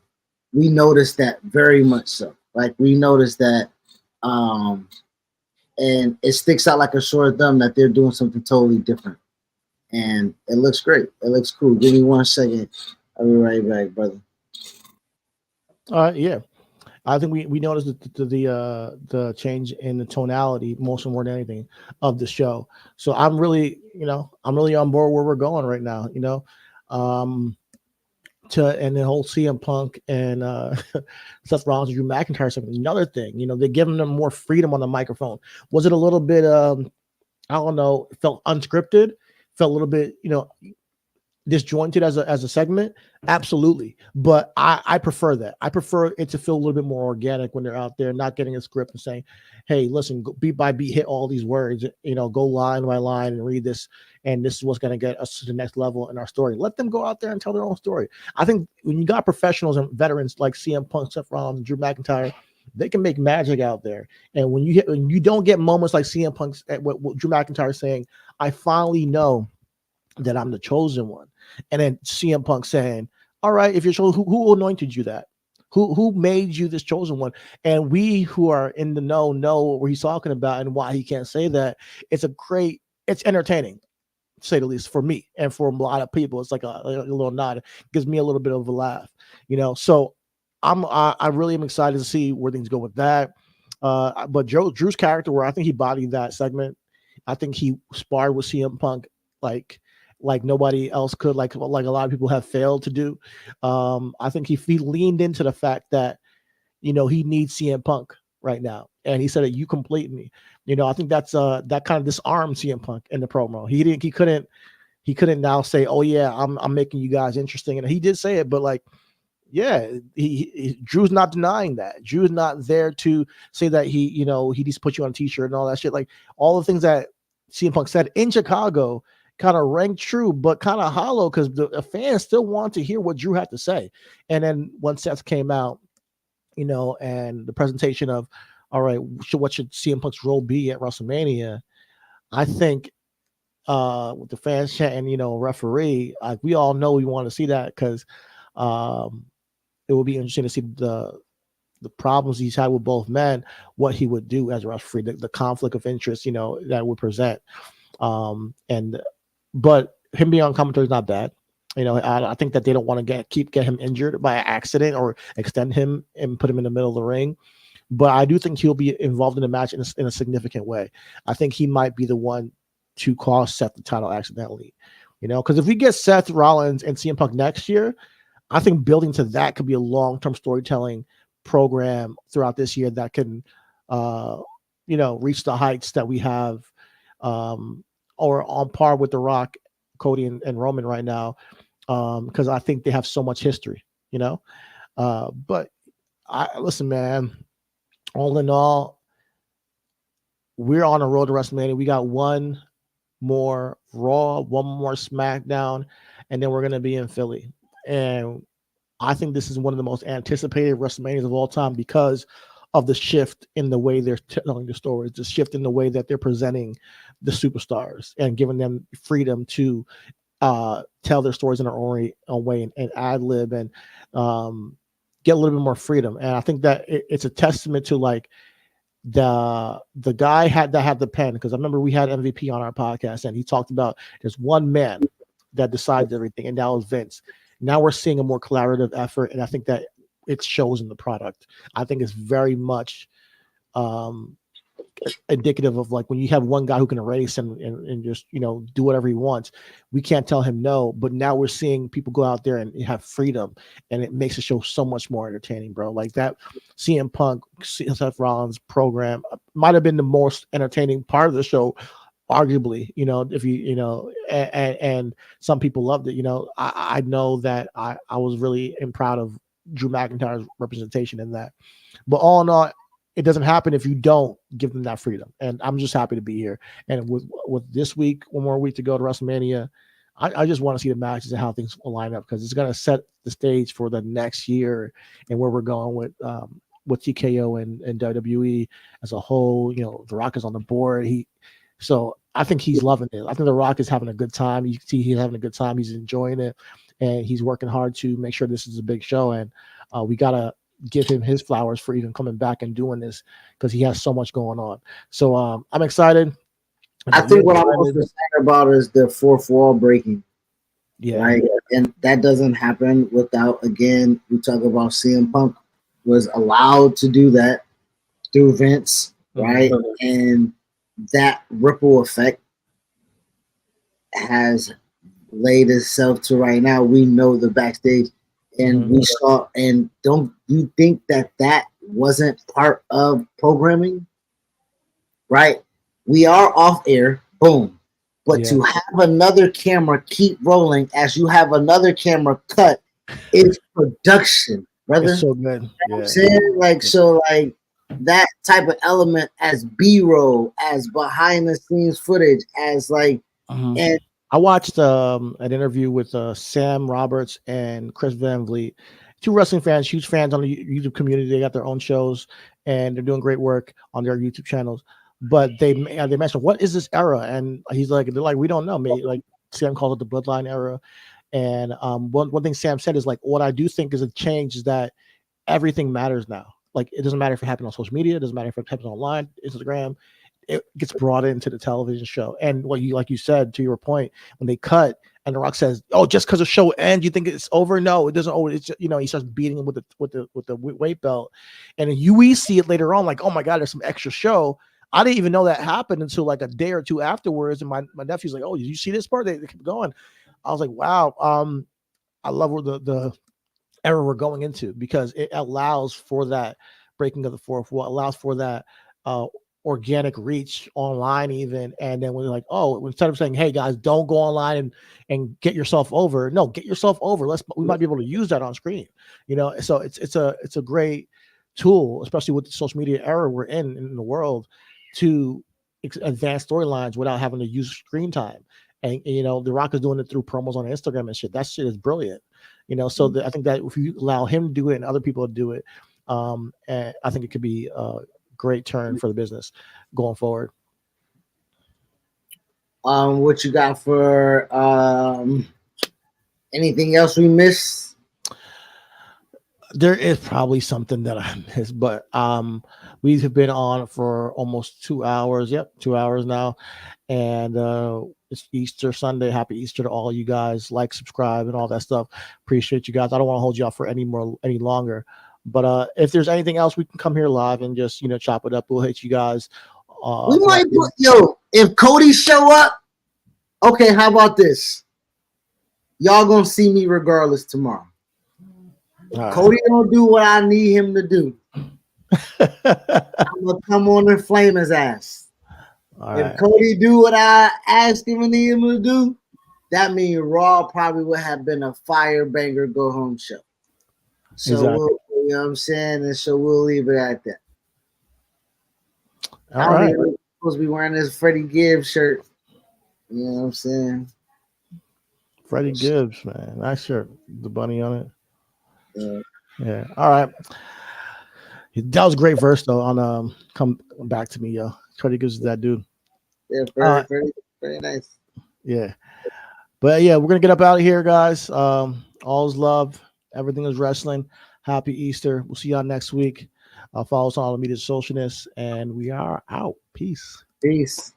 we noticed that very much so. Like we noticed that, and it sticks out like a sore thumb that they're doing something totally different, and it looks great. It looks cool. Give me 1 second. I'll be right back, brother. Yeah, I think we noticed the change in the tonality more than anything of the show. So I'm really on board where we're going right now. And the whole CM Punk and Seth Rollins and Drew McIntyre something. Another thing, they're giving them more freedom on the microphone. Was it a little bit I don't know, it felt unscripted, felt a little bit, disjointed as a segment? Absolutely. But I prefer that. I prefer it to feel a little bit more organic when they're out there, not getting a script and saying, hey, listen, go beat by beat, hit all these words, go line by line and read this. And this is what's going to get us to the next level in our story. Let them go out there and tell their own story. I think when you got professionals and veterans like CM Punk, Seth Rollins, Drew McIntyre, they can make magic out there. And when you don't get moments like CM Punk, what Drew McIntyre saying, I finally know that I'm the chosen one. And then CM Punk saying, all right, if you're chosen, who anointed you that? Who made you this chosen one? And we who are in the know what he's talking about and why he can't say that. It's entertaining, to say the least, for me and for a lot of people. It's like a little nod. It gives me a little bit of a laugh, So I really am excited to see where things go with that. But Drew's character, where I think he bodied that segment, I think he sparred with CM Punk like nobody else could, like a lot of people have failed to do. I think he leaned into the fact that he needs CM Punk right now, and he said that you complete me. I think that's that kind of disarmed CM Punk in the promo. He couldn't now say, oh yeah, I'm making you guys interesting, and he did say it, but like, yeah, Drew's not denying that. Drew's not there to say that he needs to put you on a t-shirt and all that shit. Like all the things that CM Punk said in Chicago kind of rang true, but kind of hollow, because the fans still want to hear what Drew had to say. And then when Seth came out, and the presentation of, all right, what should CM Punk's role be at WrestleMania? I think with the fans chanting, referee, like we all know we want to see that, because it will be interesting to see the problems he's had with both men, what he would do as a referee, the conflict of interest, that would present. But him being on commentary is not bad. I think that they don't want to get him injured by accident or extend him and put him in the middle of the ring. But I do think he'll be involved in the match in a significant way. I think he might be the one to cost Seth the title accidentally. Because if we get Seth Rollins and CM Punk next year, I think building to that could be a long-term storytelling program throughout this year that can, reach the heights that we have, or on par with The Rock, Cody, and Roman right now, because I think they have so much history, But listen, man. All in all, we're on a road to WrestleMania. We got one more Raw, one more SmackDown, and then we're going to be in Philly. And I think this is one of the most anticipated WrestleManias of all time because of the shift in the way they're telling the stories, the shift in the way that they're presenting the superstars and giving them freedom to tell their stories in their own way and ad lib and get a little bit more freedom. And I think that it's a testament to like the guy had the pen, because I remember we had MVP on our podcast and he talked about there's one man that decides everything, and that was Vince. Now we're seeing a more collaborative effort, and I think that it shows in the product. I think it's very much indicative of like when you have one guy who can race and just do whatever he wants, we can't tell him no. But now we're seeing people go out there and have freedom, and it makes the show so much more entertaining, bro. Like that CM Punk, Seth Rollins program might have been the most entertaining part of the show, arguably. If and some people loved it. I know that I was really proud of Drew McIntyre's representation in that. But all in all, it doesn't happen if you don't give them that freedom. And I'm just happy to be here. And with this week, one more week to go to WrestleMania, I just want to see the matches and how things will line up, because it's going to set the stage for the next year and where we're going with TKO and WWE as a whole. The Rock is on the board. So I think he's loving it. I think The Rock is having a good time. You can see he's having a good time. He's enjoying it, and he's working hard to make sure this is a big show. And we got to give him his flowers for even coming back and doing this, because he has so much going on. So I'm excited. I think what I'm most excited about is the fourth wall breaking. Yeah. Right. And that doesn't happen without, again, we talk about CM Punk was allowed to do that through Vince, right? Mm-hmm. And that ripple effect has laid itself to right now. We know the backstage, and we saw, and don't you think that wasn't part of programming? Right? We are off air, boom. But to have another camera keep rolling as you have another camera cut is production, brother. It's so good. You know what I'm saying? Like, so like that type of element as B-roll, as behind the scenes footage, as like, and I watched an interview with Sam Roberts and Chris Van Vliet, two wrestling fans, huge fans on the YouTube community. They got their own shows and they're doing great work on their YouTube channels. But they mentioned, what is this era? And they're like, we don't know. Maybe like Sam calls it the Bloodline era. And one thing Sam said is like, what I do think is a change is that everything matters now. Like it doesn't matter if it happens on social media, it doesn't matter if it happens online, Instagram, it gets brought into the television show. And what you like you said to your point, when they cut and The Rock says, "Oh, just because the show ends, you think it's over?" No, it doesn't. It's just, he starts beating him with the weight belt, and we see it later on. Like, oh my god, there's some extra show. I didn't even know that happened until like a day or two afterwards. And my nephew's like, "Oh, did you see this part?" They kept going. I was like, "Wow." I love where the era we're going into, because it allows for that breaking of the fourth wall, allows for that organic reach online even. And then we're like, oh, instead of saying, hey guys, don't go online and get yourself over, no, get yourself over. We might be able to use that on screen, so it's a great tool, especially with the social media era we're in the world, to advance storylines without having to use screen time. And The Rock is doing it through promos on Instagram and shit. That shit is brilliant. So I think that if you allow him to do it and other people to do it, and I think it could be a great turn for the business going forward. What you got for anything else we missed? There is probably something that I missed, but we have been on for almost 2 hours. Yep, 2 hours now. And it's Easter Sunday. Happy Easter to all you guys. Like, subscribe, and all that stuff. Appreciate you guys. I don't want to hold you up for any longer. But if there's anything else, we can come here live and just chop it up. We'll hit you guys. We might put if Cody show up. Okay, how about this? Y'all gonna see me regardless tomorrow. Right. Cody don't do what I need him to do. I'm gonna come on and flame his ass. If Cody do what I asked him and need him to do, that means Raw probably would have been a fire banger go home show. So exactly. you know what I'm saying? And so we'll leave it at that. All right. I'm supposed to be wearing this Freddie Gibbs shirt. You know what I'm saying? Freddie Gibbs, man. Nice shirt. The bunny on it. Yeah. All right. That was a great verse though on Come Back to Me, yo. Freddie Gibbs is that dude. Yeah, very nice. Yeah. But yeah, we're gonna get up out of here, guys. All's love. Everything is wrestling. Happy Easter. We'll see y'all next week. Follow us on all the media socialness, and we are out. Peace. Peace.